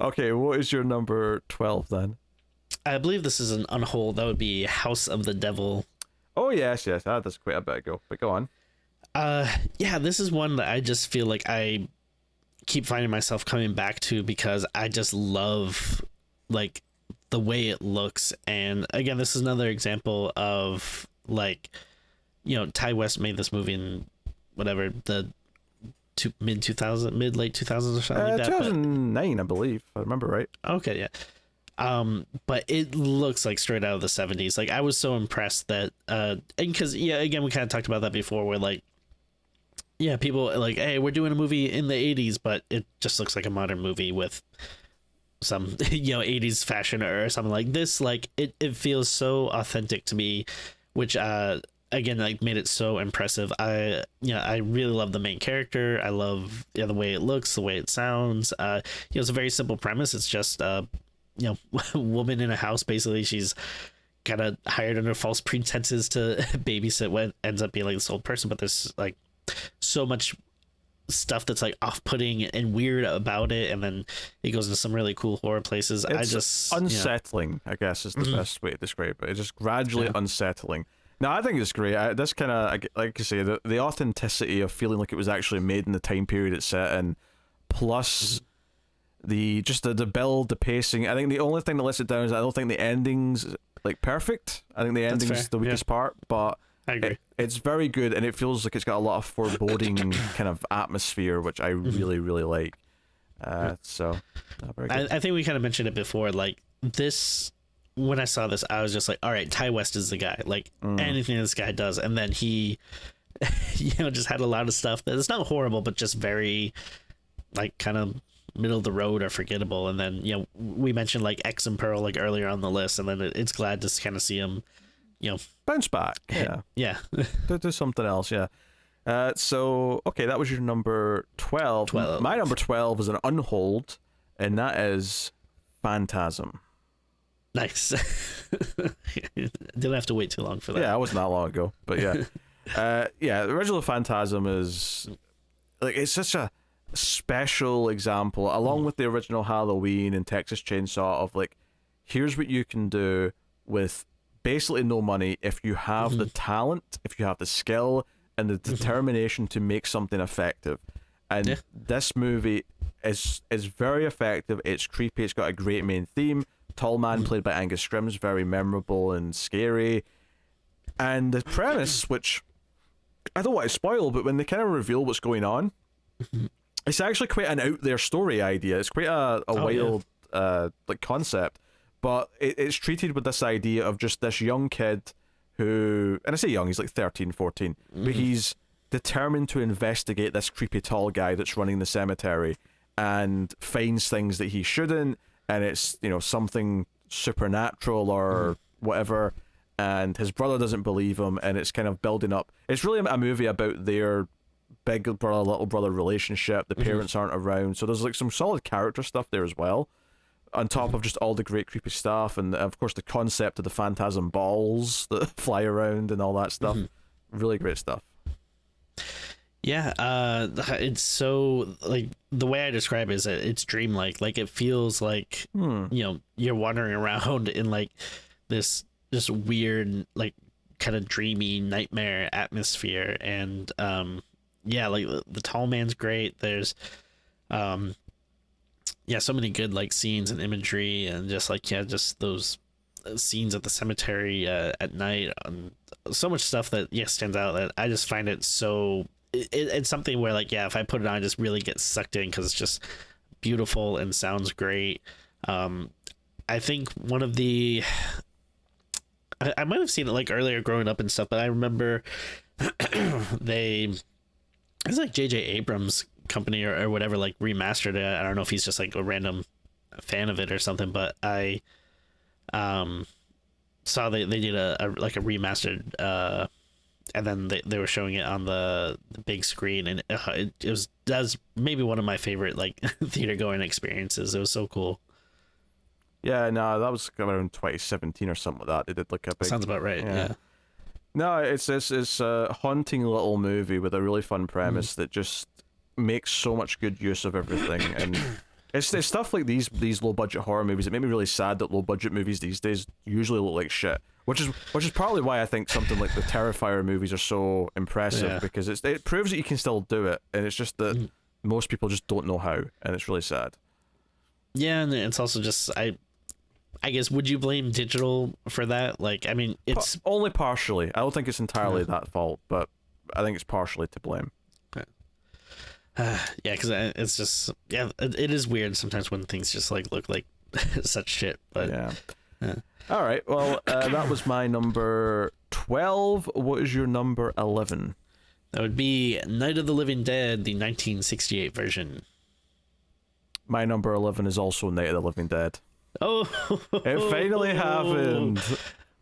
Okay, what is your number 12 then? I believe this is an unhold. That would be House of the Devil. Oh, yes. That's quite a bit ago, but go on. Yeah, this is one that I just feel like I keep finding myself coming back to because I just love like the way it looks. And again, this is another example of like, you know, Ty West made this movie in whatever the late 2000s or something like that. 2009, I believe. If I remember right. Okay, yeah. But it looks like straight out of the 70s. Like I was so impressed that and because again we kind of talked about that before where like people like, hey, we're doing a movie in the 80s, but it just looks like a modern movie with some 80s fashion or something like this. Like it feels so authentic to me, which again like made it so impressive. I really love the main character. I love the way it looks, the way it sounds. It's a very simple premise. It's just woman in a house. Basically, she's kind of hired under false pretenses to babysit what ends up being like this old person. But there's like so much stuff that's like off-putting and weird about it, and then it goes into some really cool horror places. It's just unsettling, I guess is the best way to describe it. It's just gradually unsettling. No, I think it's great. This kind of, like you say, the authenticity of feeling like it was actually made in the time period it's set in, plus the build, the pacing. I think the only thing that lets it down is I don't think the ending's like perfect. I think the ending's the weakest part, but I agree. It's very good, and it feels like it's got a lot of foreboding kind of atmosphere, which I really, really like. So, very good. I think we kind of mentioned it before. Like this, when I saw this, I was just like, all right, Ty West is the guy. Like anything this guy does, and then he, just had a lot of stuff that is not horrible, but just very, like, kind of middle of the road or forgettable. And then we mentioned like X and Pearl like earlier on the list, and then it's glad to kind of see him bounce back. Yeah. do something else. So okay, that was your number 12. My number 12 is an unhold, and that is Phantasm. Nice. Didn't have to wait too long for that. Yeah, it wasn't that long ago, but yeah. The original Phantasm is like, it's such a special example, along with the original Halloween and Texas Chainsaw, of like, here's what you can do with basically no money if you have the talent, if you have the skill and the determination to make something effective. And this movie is very effective. It's creepy. It's got a great main theme. Tall man played by Angus Scrimm's very memorable and scary. And the premise, which I don't want to spoil, but when they kind of reveal what's going on, it's actually quite an out there story idea. It's quite a wild like concept. But it's treated with this idea of just this young kid who, and I say young, he's like 13, 14, but he's determined to investigate this creepy tall guy that's running the cemetery and finds things that he shouldn't, and it's, something supernatural or whatever, and his brother doesn't believe him, and it's kind of building up. It's really a movie about their big brother, little brother relationship. The parents aren't around, so there's like some solid character stuff there as well, on top of just all the great creepy stuff, and of course the concept of the phantasm balls that fly around and all that stuff. Really great stuff. Yeah, it's so, like, the way I describe it is that it's dreamlike. Like, it feels like you're wandering around in like this weird, like, kind of dreamy nightmare atmosphere. And like the tall man's great. There's so many good like scenes and imagery, and just like just those scenes at the cemetery at night. So much stuff that stands out, that I just find it so it's something where like, yeah, if I put it on, I just really get sucked in because it's just beautiful and sounds great. I think one of the I might have seen it like earlier growing up and stuff, but I remember it's like J.J. Abrams company or whatever like remastered it. I don't know if he's just like a random fan of it or something, but I saw they did a like a remastered and then they were showing it on the big screen, and that's maybe one of my favorite like theater going experiences. It was so cool. Yeah, no, that was around 2017 or something like that. They did like a big... Sounds about right. Yeah. No, it's a haunting little movie with a really fun premise that just makes so much good use of everything, and it's stuff like these low budget horror movies that make me really sad that low budget movies these days usually look like shit. Which is partly why I think something like the Terrifier movies are so impressive, because it proves that you can still do it, and it's just that most people just don't know how, and it's really sad. Yeah, and it's also just I guess, would you blame digital for that? Like, I mean, it's only partially. I don't think it's entirely that fault, but I think it's partially to blame. Yeah, because it's just it is weird sometimes when things just like look like such shit. But yeah. All right. Well, that was my number 12. What is your number 11? That would be Night of the Living Dead, the 1968 version. My number 11 is also Night of the Living Dead. Oh, it finally happened.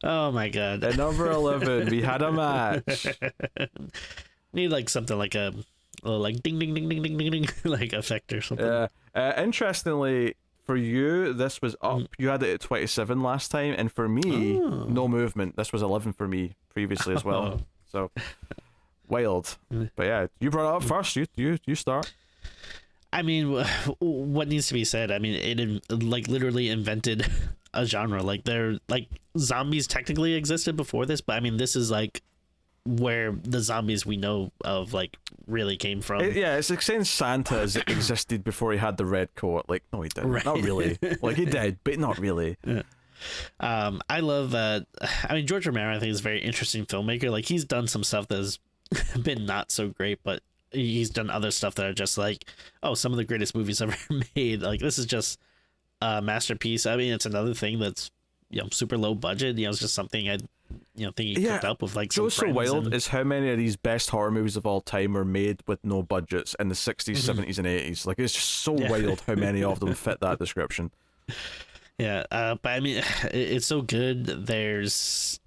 Oh my god. At number 11, we had a match. Need like something like a little like ding ding ding ding ding ding ding like effect or something. Interestingly, for you, this was up. You had it at 27 last time, and for me, no movement. This was 11 for me previously as well. So wild. But yeah, you brought it up first. You start. I mean, what needs to be said? I mean, it like literally invented a genre. Like zombies technically existed before this, but I mean, this is like where the zombies we know of like really came from. It's like saying Santa has existed before he had the red coat. Like, no, he didn't. Right. Not really. Like, he did, but not really. Yeah. I love I mean, George Romero, I think, is a very interesting filmmaker. Like, he's done some stuff that has been not so great, but he's done other stuff that are just like, oh, some of the greatest movies ever made. Like, this is just a masterpiece. I mean, it's another thing that's, super low budget. It's just something I think he cooked up with like some friends. So wild is how many of these best horror movies of all time were made with no budgets in the 60s, 70s, and 80s. Like, it's just so wild how many of them fit that description. Yeah, but I mean, it's so good. There's,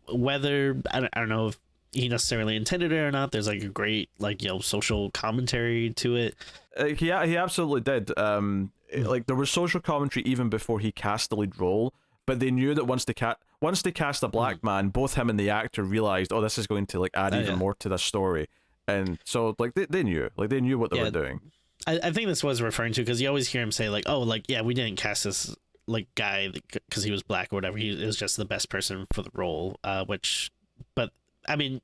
whether I don't know if he necessarily intended it or not, there's like a great social commentary to it. He absolutely did. Like, there was social commentary even before he cast the lead role, but they knew that once they cast a black man, both him and the actor realized, oh, this is going to like add even more to the story, and so like they knew what they were doing. I think this was referring to, because you always hear him say like, oh, like, yeah, we didn't cast this like guy because he was black or whatever. He was just the best person for the role. But I mean,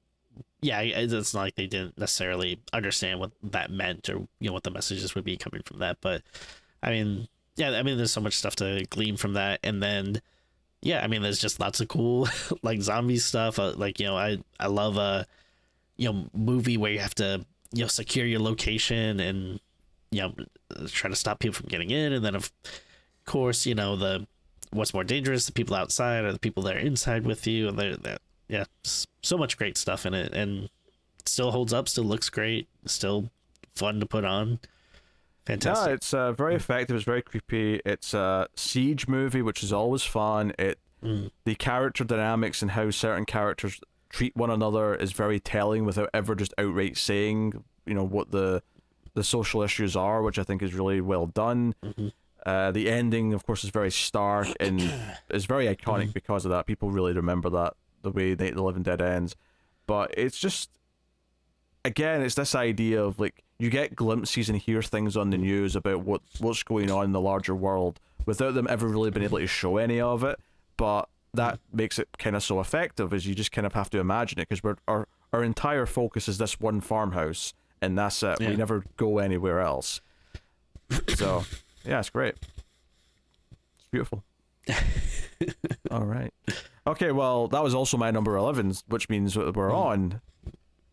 yeah, it's not like they didn't necessarily understand what that meant or what the messages would be coming from that. But I mean, yeah, I mean, there's so much stuff to glean from that, and then I mean, there's just lots of cool like zombie stuff. I love a movie where you have to secure your location and try to stop people from getting in, and then of course the what's more dangerous, the people outside or the people that are inside with you, and so much great stuff in it, and it still holds up, still looks great, still fun to put on. Fantastic. Yeah, it's very effective. It's very creepy. It's a siege movie, which is always fun. The character dynamics and how certain characters treat one another is very telling, without ever just outright saying what the social issues are, which I think is really well done. The ending, of course, is very stark and is very iconic because of that. People really remember that, the way Night of the Living Dead ends. But it's just, again, it's this idea of like, you get glimpses and hear things on the news about what's going on in the larger world without them ever really being able to show any of it. But that makes it kind of so effective, is you just kind of have to imagine it, because our entire focus is this one farmhouse, and that's it. We never go anywhere else. So yeah, it's great. It's beautiful. All right. Okay, well, that was also my number 11, which means we're on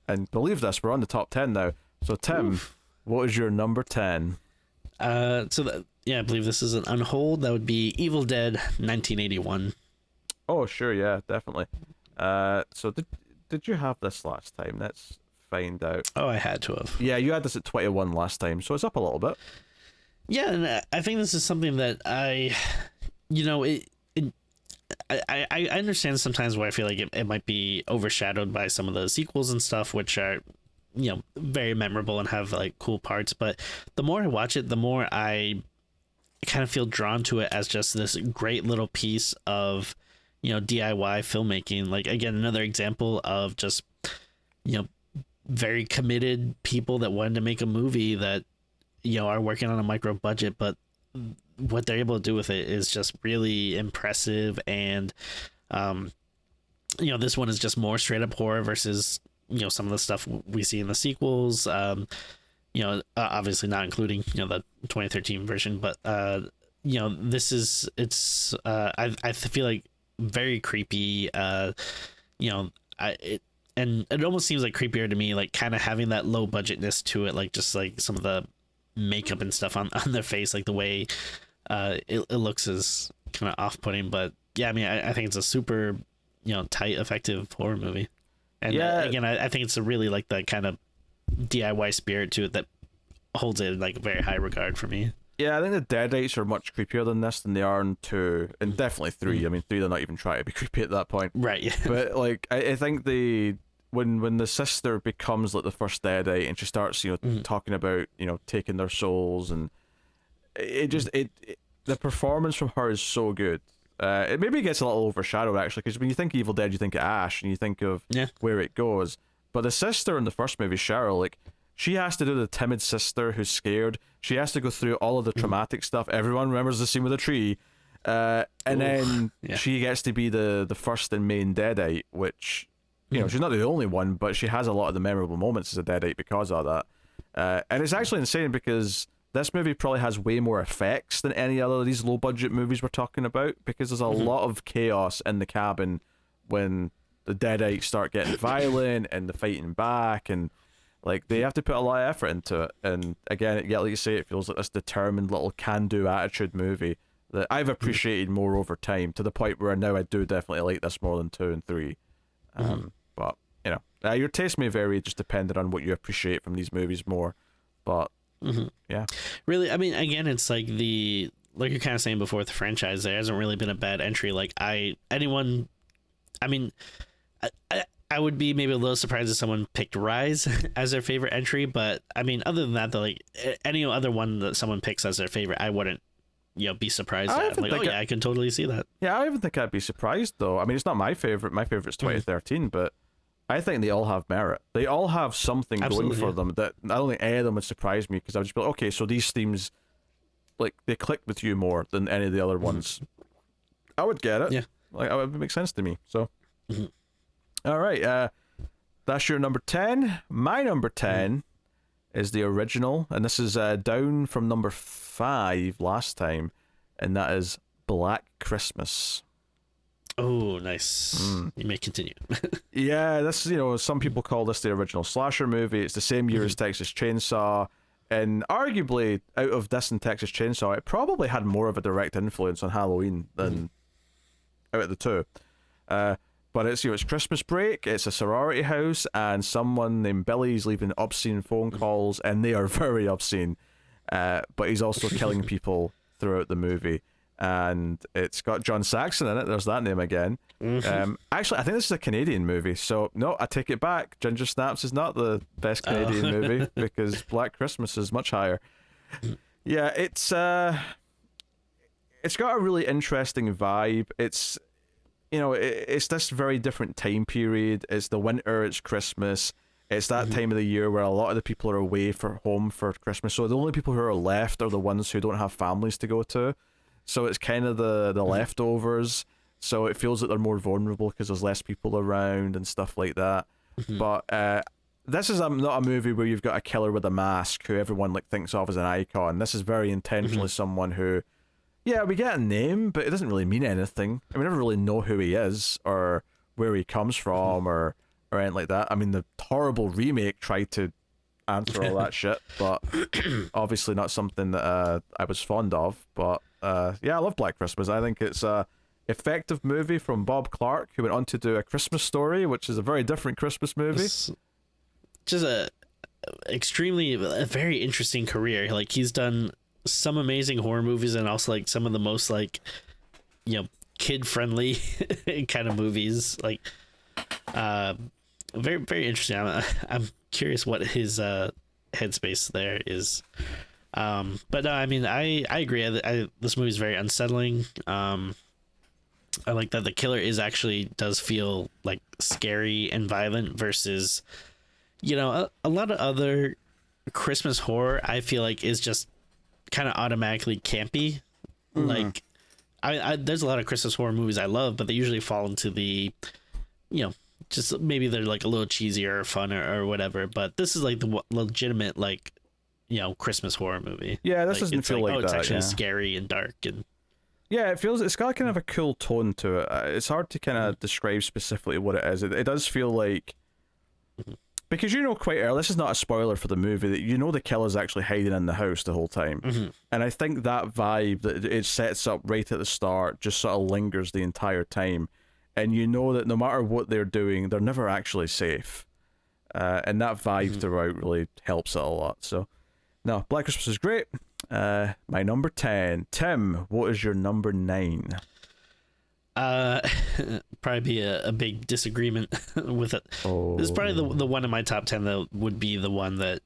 And believe this, we're on the top 10 now. So Tim, what is your number 10? I believe this is an unhold. That would be Evil Dead 1981. Oh, sure, yeah, definitely. So did you have this last time? Let's find out. Oh, I had to have. Yeah, you had this at 21 last time, so it's up a little bit. Yeah, and I think this is something that I understand sometimes why I feel like it might be overshadowed by some of the sequels and stuff, which are, very memorable and have like cool parts. But the more I watch it, the more I kind of feel drawn to it as just this great little piece of, DIY filmmaking. Like, again, another example of just, very committed people that wanted to make a movie that, are working on a micro budget, but what they're able to do with it is just really impressive. And this one is just more straight up horror versus some of the stuff we see in the sequels, obviously not including the 2013 version, but this is I feel like very creepy. And it almost seems like creepier to me, like kind of having that low budgetness to it, like just like some of the makeup and stuff on their face, like the way it looks is kind of off-putting. But yeah, I mean, I think it's a super tight, effective horror movie. And again, I think it's a really like the kind of DIY spirit to it that holds it in like a very high regard for me. Yeah, I think the Deadites are much creepier than this than they are in 2, and definitely 3. I mean, 3 they're not even trying to be creepy at that point. Right, yeah. But like I think when the sister becomes like the first Deadite and she starts, talking about, taking their souls, and the performance from her is so good. It maybe gets a little overshadowed actually, because when you think Evil Dead, you think of Ash and you think of where it goes. But the sister in the first movie, Cheryl, like she has to do the timid sister who's scared. She has to go through all of the traumatic stuff. Everyone remembers the scene with the tree. And then she gets to be the first and main Deadite, which, she's not the only one, but she has a lot of the memorable moments as a Deadite because of that. And it's actually insane because this movie probably has way more effects than any other of these low budget movies we're talking about, because there's a lot of chaos in the cabin when the Deadites start getting violent and the fighting back, and like they have to put a lot of effort into it. And again, like you say, it feels like this determined little can-do attitude movie that I've appreciated more over time, to the point where now I do definitely like this more than 2 and 3. But your taste may vary just depending on what you appreciate from these movies more. But yeah, really, I mean, again, it's like like you're kind of saying before with the franchise, there hasn't really been a bad entry. Like I would be maybe a little surprised if someone picked Rise as their favorite entry, but I mean, other than that, though, like any other one that someone picks as their favorite, I wouldn't be surprised at. Like, I can totally see that. Yeah, I even think I'd be surprised though. I mean, it's not my favorite. My favorite's 2013, but I think they all have merit. They all have something going for them that I don't think any of them would surprise me, because I would just be like, okay, so these themes, like, they click with you more than any of the other ones. I would get it. Yeah. Like, it would make sense to me. So, all right. That's your number 10. My number 10 is the original, and this is down from number 5 last time, and that is Black Christmas. Oh, nice. You may continue. Yeah, this, some people call this the original slasher movie. It's the same year as Texas Chainsaw, and arguably, out of this and Texas Chainsaw, it probably had more of a direct influence on Halloween than out of the two. But it's, it's Christmas break, it's a sorority house, and someone named Billy's leaving obscene phone calls, and they are very obscene. But he's also killing people throughout the movie. And it's got John Saxon in it. There's that name again. Actually, I think this is a Canadian movie, so no, I take it back. Ginger Snaps is not the best Canadian movie, because Black Christmas is much higher. Yeah, it's got a really interesting vibe. It's it's this very different time period. It's the winter, it's Christmas. It's that time of the year where a lot of the people are away for home for Christmas, so the only people who are left are the ones who don't have families to go to. So it's kind of the leftovers. So it feels like they're more vulnerable because there's less people around and stuff like that. But this is not a movie where you've got a killer with a mask who everyone thinks of as an icon. This is very intentionally someone who, we get a name, but it doesn't really mean anything. I mean, we never really know who he is or where he comes from or or anything like that. I mean, the horrible remake tried to answer all that shit, but obviously not something that I was fond of. But yeah, I love Black Christmas. I think it's a effective movie from Bob Clark, who went on to do A Christmas Story, which is a very different Christmas movie. It's just a very interesting career. Like, he's done some amazing horror movies and also like some of the most like, you know, kid friendly kind of movies. Like, very, very interesting. I'm curious what his headspace there is. But no, I mean, I agree. This movie is very unsettling. I like that the killer does feel like scary and violent versus, you know, a lot of other Christmas horror I feel like is just kind of automatically campy. Like, I there's a lot of Christmas horror movies I love, but they usually fall into the, you know, just maybe they're like a little cheesier or fun or whatever. But this is like the legitimate, like, you know, Christmas horror movie. Yeah, this doesn't feel like that. It's actually scary and dark and. Yeah, it's got kind of a cool tone to it. It's hard to kind of describe specifically what it is. It does feel like, because you know quite early, this is not a spoiler for the movie, that you know the killer's actually hiding in the house the whole time. And I think that vibe that it sets up right at the start just sort of lingers the entire time. And you know that no matter what they're doing, they're never actually safe. And that vibe throughout really helps it a lot. So, no, Black Christmas is great. My number 10. Tim, what is your number 9? Probably be a big disagreement with it. This is probably the one in my top 10 that would be the one that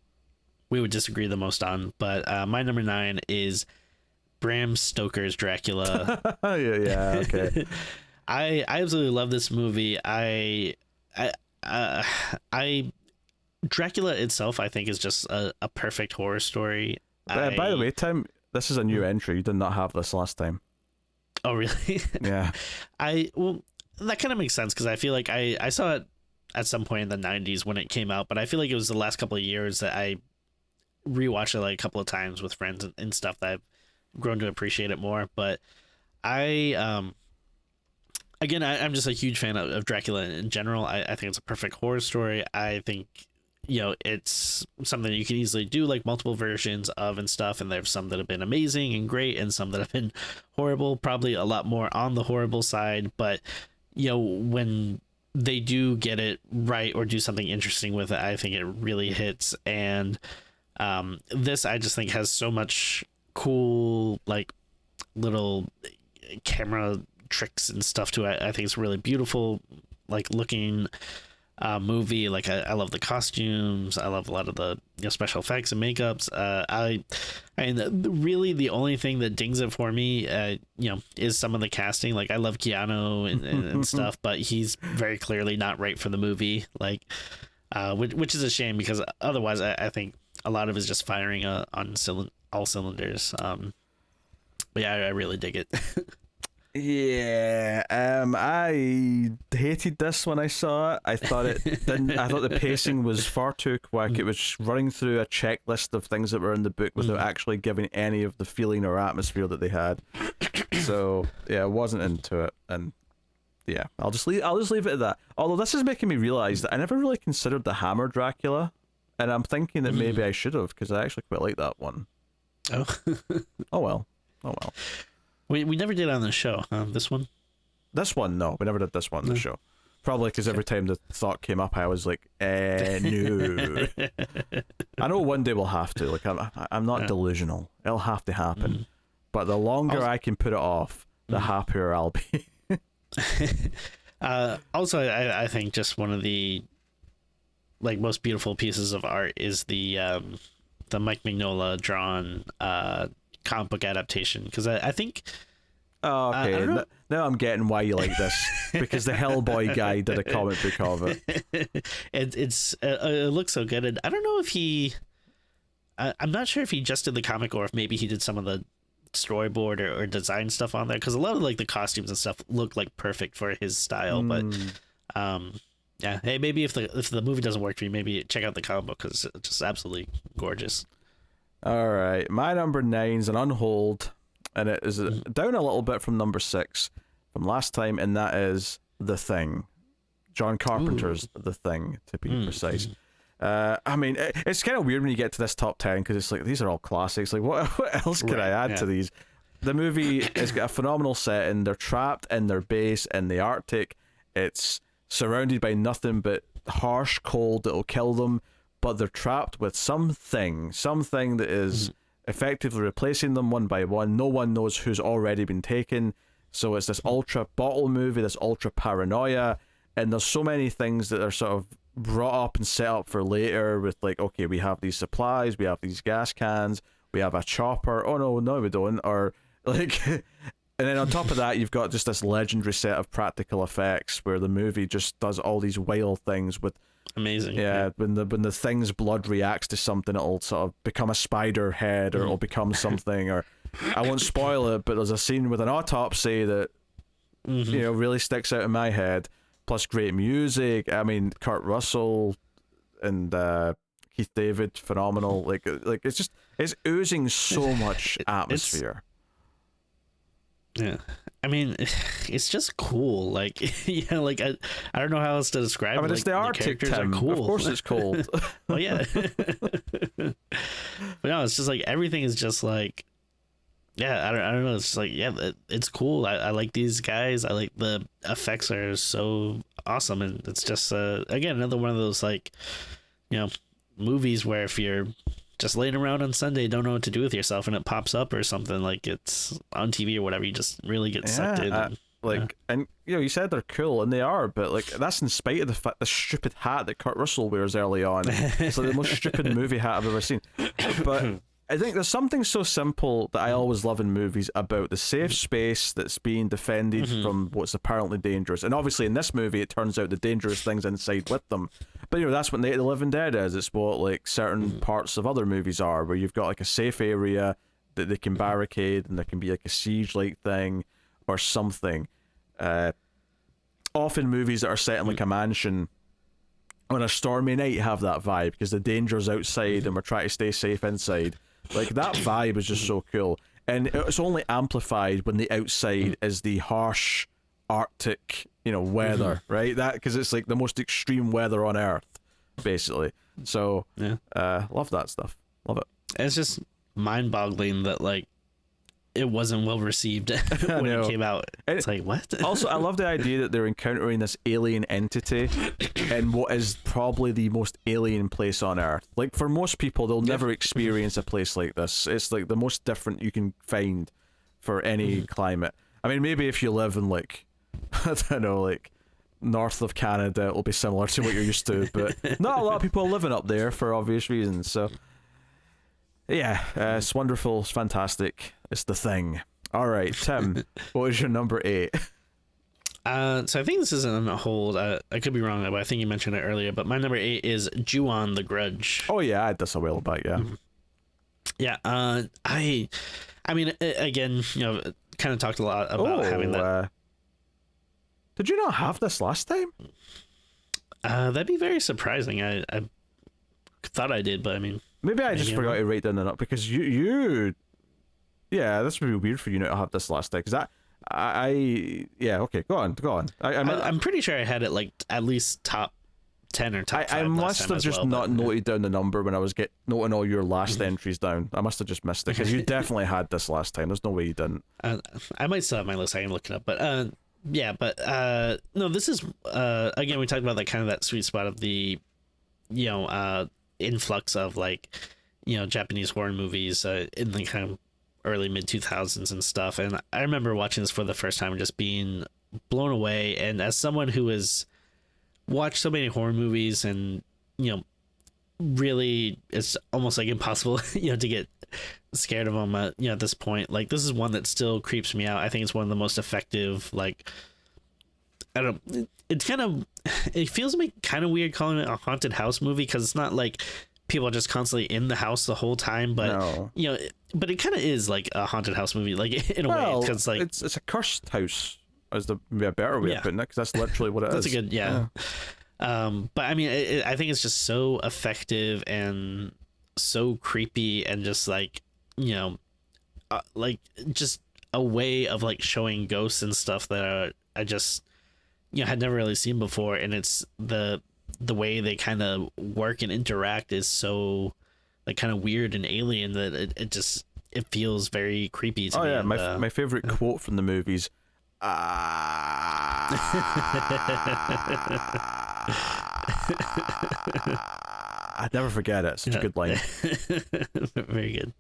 we would disagree the most on. But my number 9 is Bram Stoker's Dracula. yeah, okay. I absolutely love this movie. Dracula itself, I think, is just a perfect horror story. By the way, Tim, this is a new entry. You did not have this last time. Oh, really? Yeah. Well, that kind of makes sense because I feel like I saw it at some point in the 90s when it came out, but I feel like it was the last couple of years that I rewatched it like a couple of times with friends and stuff that I've grown to appreciate it more. But I'm just a huge fan of Dracula in general. I think it's a perfect horror story. I think, you know, it's something you can easily do like multiple versions of and stuff, and there's some that have been amazing and great and some that have been horrible, probably a lot more on the horrible side. But, you know, when they do get it right or do something interesting with it, I think it really hits. And this, I just think, has so much cool like little camera tricks and stuff to it. I think it's really beautiful, like looking movie. Like I love the costumes. I love a lot of the, you know, special effects and makeups. I mean, really the only thing that dings it for me, you know, is some of the casting. Like I love Keanu and stuff, but he's very clearly not right for the movie. Like, which is a shame because otherwise I think a lot of it is just firing on all cylinders. But yeah, I really dig it. Yeah, I hated this when I saw it. I thought it didn't. I thought the pacing was far too quick. It was running through a checklist of things that were in the book without actually giving any of the feeling or atmosphere that they had. So yeah, I wasn't into it, and yeah, I'll just leave it at that. Although this is making me realize that I never really considered the Hammer Dracula, and I'm thinking that maybe I should have because I actually quite like that one. Oh, oh well. We never did on the show, this one? This one, no. We never did this one on the show. Probably because every time the thought came up, I was like, no. I know one day we'll have to. Like, I'm not delusional. It'll have to happen. But the longer I can put it off, the happier I'll be. Also, I think just one of the like most beautiful pieces of art is the Mike Mignola drawn comic book adaptation, because I think okay, now I'm getting why you like this, because the Hellboy guy did a comic book of it. It looks so good, and I don't know if I'm not sure if he just did the comic or if maybe he did some of the storyboard or design stuff on there, because a lot of like the costumes and stuff look like perfect for his style. But yeah, hey, maybe if the movie doesn't work for you, maybe check out the comic book because it's just absolutely gorgeous. All right, my number 9's an unhold, and it is down a little bit from number 6 from last time, and that is The Thing. John Carpenter's The Thing, to be precise. I mean, it's kind of weird when you get to this top 10 because it's like these are all classics. Like, what else can I add to these? The movie has got a phenomenal setting. They're trapped in their base in the Arctic. It's surrounded by nothing but harsh cold that'll kill them, but they're trapped with something that is effectively replacing them one by one. No one knows who's already been taken. So it's this ultra bottle movie, this ultra paranoia, and there's so many things that are sort of brought up and set up for later with like, okay, we have these supplies, we have these gas cans, we have a chopper. Oh no, we don't. Or like, and then on top of that, you've got just this legendary set of practical effects where the movie just does all these wild things with amazing. Yeah, when the thing's blood reacts to something, it'll sort of become a spider head, or it'll become something. Or I won't spoil it, but there's a scene with an autopsy that really sticks out in my head. Plus, great music. I mean, Kurt Russell and Keith David, phenomenal. Like it's oozing so much atmosphere. Yeah, I mean, it's just cool. Like, yeah, like I don't know how else to describe. I mean, like, it's the Arctic, Tim. Cool. Of course, it's cold. Well, yeah, but no, it's just like everything is just like, yeah, I don't know. It's just like, yeah, it's cool. I like these guys. I like the effects are so awesome, and it's just again another one of those like, movies where if you're just laying around on Sunday, don't know what to do with yourself, and it pops up or something, like it's on TV or whatever, you just really get sucked in. And you said they're cool, and they are, but like that's in spite of the stupid hat that Kurt Russell wears early on. It's like the most stupid movie hat I've ever seen. But I think there's something so simple that I always love in movies about the safe space that's being defended from what's apparently dangerous. And obviously in this movie, it turns out the dangerous thing's inside with them. But that's what Night of the Living Dead is. It's what like certain parts of other movies are, where you've got like a safe area that they can barricade, and there can be like a siege-like thing or something. Often movies that are set in like a mansion on a stormy night have that vibe because the danger's outside and we're trying to stay safe inside. Like that vibe is just so cool, and it's only amplified when the outside is the harsh Arctic, weather, right? That because it's like the most extreme weather on Earth, basically. So love that stuff. Love it. It's just mind-boggling that like it wasn't well received when it came out. It's like, what? Also, I love the idea that they're encountering this alien entity in what is probably the most alien place on Earth. Like, for most people, they'll never experience a place like this. It's like the most different you can find for any climate. I mean, maybe if you live in like, I don't know, like north of Canada, it'll be similar to what you're used to, but not a lot of people are living up there for obvious reasons. So yeah, it's wonderful, it's fantastic, it's The Thing. All right, Tim, what is your number 8? So I think this is on a hold. I could be wrong, but I think you mentioned it earlier. But my number 8 is Ju-on: The Grudge. Oh yeah, I had this a while back. Yeah. Yeah. I mean, again, kind of talked a lot about having that. Did you not have this last time? That'd be very surprising. I thought I did, but I mean, maybe I just forgot to write down the note because you. Yeah, this would be weird for you not to have this last time because okay, go on. I'm pretty sure I had it like at least top 10 or top 5. I must have just not noted down the number when I was noting all your last entries down. I must have just missed it because you definitely had this last time. There's no way you didn't. I might still have my list. I can look it up, but no, this is again, we talked about that kind of that sweet spot of the influx of like Japanese horror movies in the kind of early mid 2000s and stuff. And I remember watching this for the first time and just being blown away. And as someone who has watched so many horror movies and really it's almost like impossible to get scared of them at this point, like this is one that still creeps me out. I think it's one of the most effective, like it feels to me kind of weird calling it a haunted house movie because it's not like people are just constantly in the house the whole time, but but it kind of is like a haunted house movie, like in a way, because like it's a cursed house is maybe a better way of putting it, because that's literally what it is. That's a good but I mean, I think it's just so effective and so creepy and just like like just a way of like showing ghosts and stuff that I just had never really seen before, and it's the way they kind of work and interact is so like kind of weird and alien that it feels very creepy to me. Yeah, my favorite quote from the movies. I'd never forget it. Such a good line. Very good.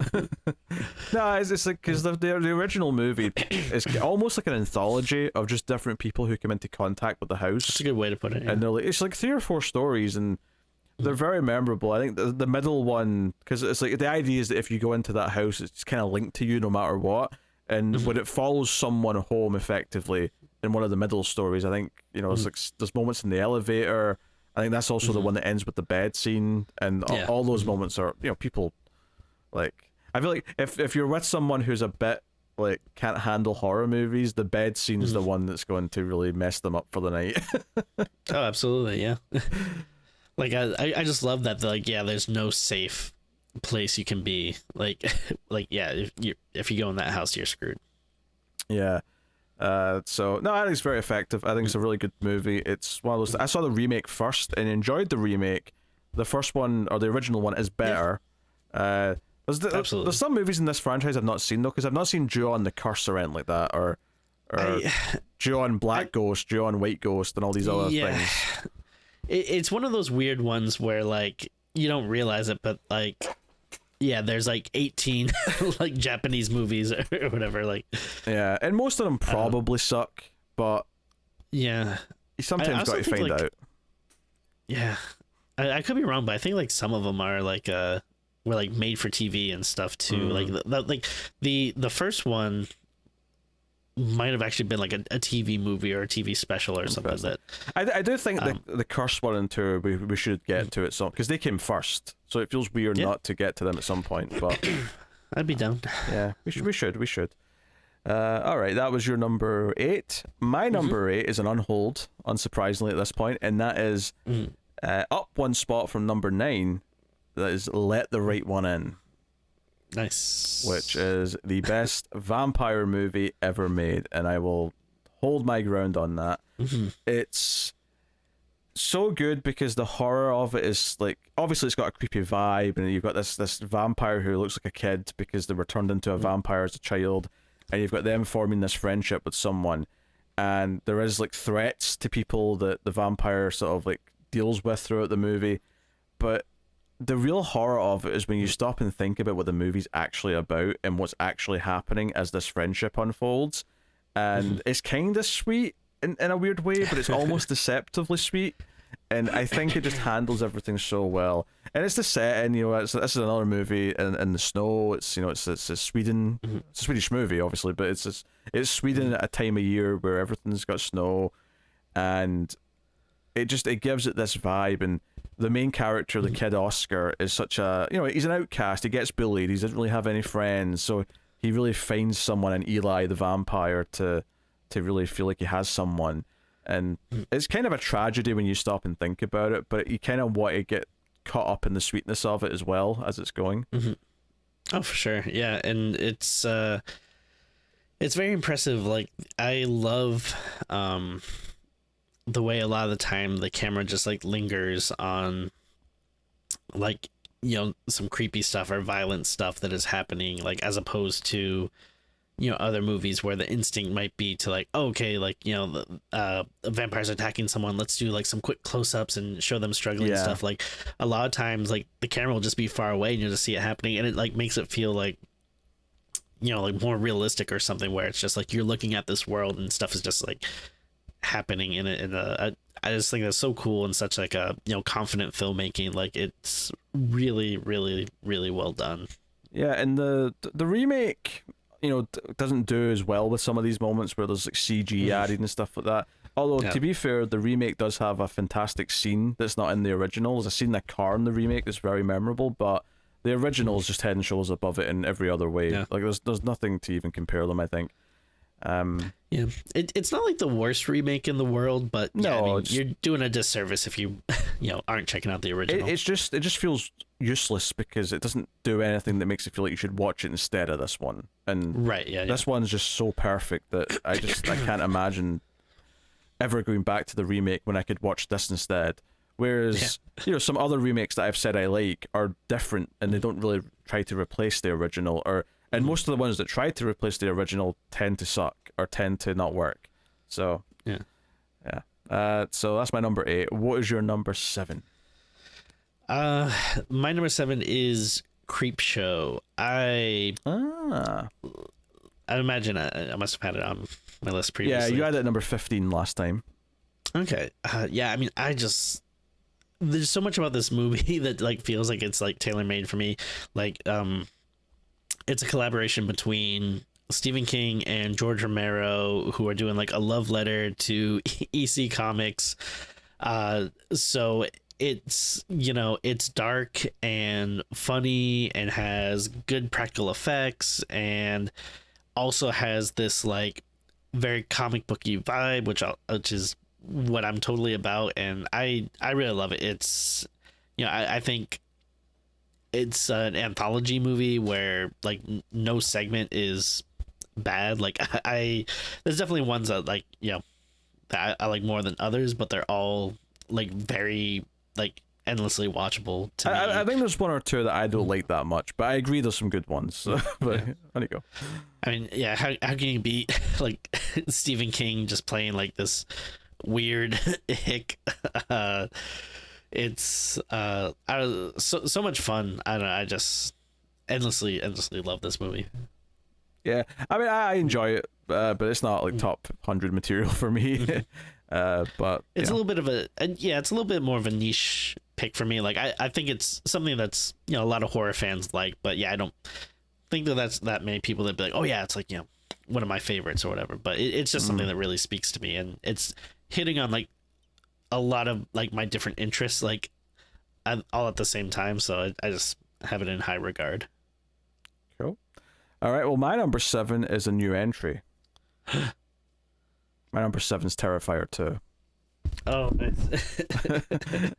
No, it's like, because the original movie is almost like an anthology of just different people who come into contact with the house. That's a good way to put it. Yeah. And they're like, it's like 3 or 4 stories, and they're very memorable. I think the middle one, because it's like the idea is that if you go into that house, it's kind of linked to you no matter what. And when it follows someone home effectively in one of the middle stories, I think, it's like there's moments in the elevator. I think that's also the one that ends with the bed scene, and all those moments are, people, like, I feel like if you're with someone who's a bit like can't handle horror movies, the bed scene is the one that's going to really mess them up for the night. Oh, absolutely, yeah. Like I just love that, like, there's no safe place you can be, like if you go in that house, you're screwed. Yeah. So no, I think it's very effective. I think it's a really good movie. It's one of those. I saw the remake first and enjoyed the remake. The first one, or the original one, is better. There's some movies in this franchise I've not seen though, because I've not seen Ju-on the Curse or anything like that, or Ju-on Black Ghost, Ju-on White Ghost, and all these other things. It's one of those weird ones where, like, you don't realize it, but like, there's like 18 like Japanese movies or whatever. Like, and most of them probably suck, but you sometimes got to find out. Yeah, I could be wrong, but I think like some of them are like were like made for TV and stuff too. Like the first one might have actually been like a TV movie or a TV special or something. That I do think the Curse 1 and 2 we should get to it, so because they came first, so it feels weird not to get to them at some point. But I'd be down. Yeah, we should. All right, that was your number 8. My number 8 is an unhold, unsurprisingly at this point, and that is up 1 spot from number 9. That is Let the Right One In. Nice. Which is the best vampire movie ever made, and I will hold my ground on that. It's so good because the horror of it is like, obviously it's got a creepy vibe, and you've got this vampire who looks like a kid because they were turned into a vampire as a child, and you've got them forming this friendship with someone, and there is like threats to people that the vampire sort of like deals with throughout the movie, but the real horror of it is when you stop and think about what the movie's actually about and what's actually happening as this friendship unfolds. And it's kind of sweet in a weird way, but it's almost deceptively sweet. And I think it just handles everything so well. And it's the setting, this is another movie in the snow. It's, it's Sweden. It's a Swedish movie, obviously, but it's Sweden at a time of year where everything's got snow, and it gives it this vibe. And the main character, the kid Oscar, is such a, he's an outcast. He gets bullied. He doesn't really have any friends. So he really finds someone in Eli the vampire to really feel like he has someone. And it's kind of a tragedy when you stop and think about it, but you kind of want to get caught up in the sweetness of it as well as it's going. Oh, for sure. Yeah. And it's very impressive. Like, I love, the way a lot of the time the camera just like lingers on like, some creepy stuff or violent stuff that is happening, like, as opposed to, other movies where the instinct might be to like, okay, like, the vampires attacking someone, let's do like some quick close-ups and show them struggling and stuff. Like, a lot of times, like, the camera will just be far away and you'll just see it happening, and it like makes it feel like, like more realistic or something, where it's just like you're looking at this world and stuff is just like happening in it. I just think that's so cool, and such like a confident filmmaking. Like, it's really, really, really well done. Yeah, and the remake, doesn't do as well with some of these moments where there's like CG added and stuff like that. Although, to be fair, the remake does have a fantastic scene that's not in the original. There's a scene in the car in the remake that's very memorable, but the original is just head and shoulders above it in every other way. Like, there's nothing to even compare them, I think. It's not like the worst remake in the world, but no, you're doing a disservice if you aren't checking out the original. It just feels useless because it doesn't do anything that makes it feel like you should watch it instead of this one. And right, this one's just so perfect that I can't imagine ever going back to the remake when I could watch this instead. Whereas, some other remakes that I've said I like are different, and they don't really try to replace the original, and most of the ones that try to replace the original tend to suck or tend to not work. So yeah. So that's my number 8. What is your number 7? My number 7 is Creepshow. I imagine I must have had it on my list previously. Yeah, you had it at number 15 last time. Okay. I mean, there's so much about this movie that like feels like it's like tailor-made for me. Like, it's a collaboration between Stephen King and George Romero, who are doing like a love letter to EC Comics. So it's, it's dark and funny and has good practical effects and also has this like very comic booky vibe, which is what I'm totally about. And I really love it. It's, I think it's an anthology movie where like no segment is bad. Like there's definitely ones that like, that I like more than others, but they're all like very like endlessly watchable to me. I think there's one or two that I don't like that much, but I agree there's some good ones. So, but there you go. I mean, yeah, how can you beat like Stephen King just playing like this weird hick? It's so much fun. I don't know, I just endlessly love this movie. Yeah, I mean, I enjoy it, but it's not like top 100 material for me. But it's a little bit of it's a little bit more of a niche pick for me. Like I think it's something that's a lot of horror fans like, but I don't think that's that many people that be like, oh yeah, it's like one of my favorites or whatever. But it's just something that really speaks to me, and it's hitting on like a lot of like my different interests like all at the same time. So I just have it in high regard. Cool. All right. Well, my number 7 is a new entry. My number 7 is Terrifier 2. Oh, nice.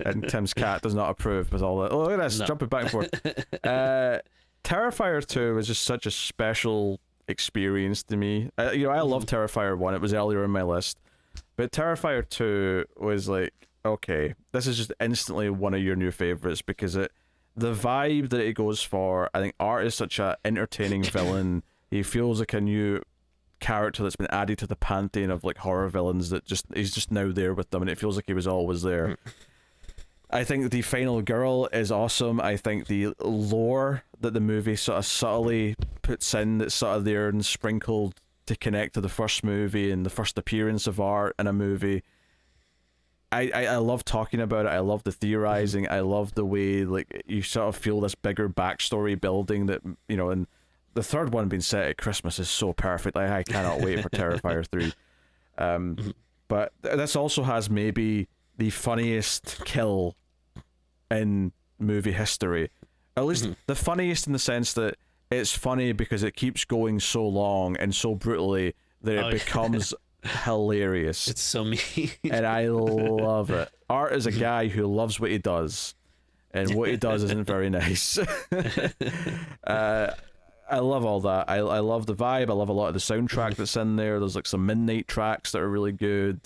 And Tim's cat does not approve with all that. Oh, look at this, jumping back and forth. Terrifier 2 was just such a special experience to me. I love Terrifier 1. It was earlier in my list. But Terrifier 2 was like, okay, this is just instantly one of your new favorites because the vibe that it goes for, I think Art is such an entertaining villain. He feels like a new character that's been added to the pantheon of like horror villains that he's just now there with them, and it feels like he was always there. I think the final girl is awesome. I think the lore that the movie sort of subtly puts in, that's sort of there and sprinkled to connect to the first movie and the first appearance of Art in a movie. I love talking about it. I love the theorizing. I love the way like you sort of feel this bigger backstory building that, and the third one being set at Christmas is so perfect. I cannot wait for Terrifier 3. But this also has maybe the funniest kill in movie history. At least the funniest in the sense that it's funny because it keeps going so long and so brutally that it becomes hilarious. It's so mean. And I love it. Art is a guy who loves what he does, and what he does isn't very nice. I love all that. I love the vibe. I love a lot of the soundtrack that's in there. There's like some midnight tracks that are really good.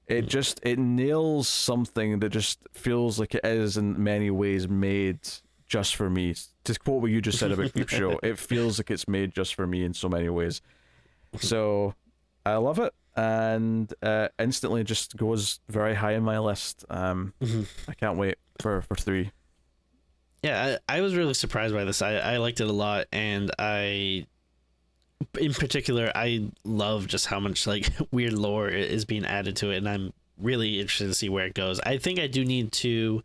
It nails something that just feels like it is in many ways made just for me. To quote what you just said about Creepshow, it feels like it's made just for me in so many ways. So I love it, and instantly just goes very high in my list. I can't wait for 3. Yeah, I was really surprised by this. I liked it a lot, and in particular, I love just how much like weird lore is being added to it, and I'm really interested to see where it goes. I think I do need to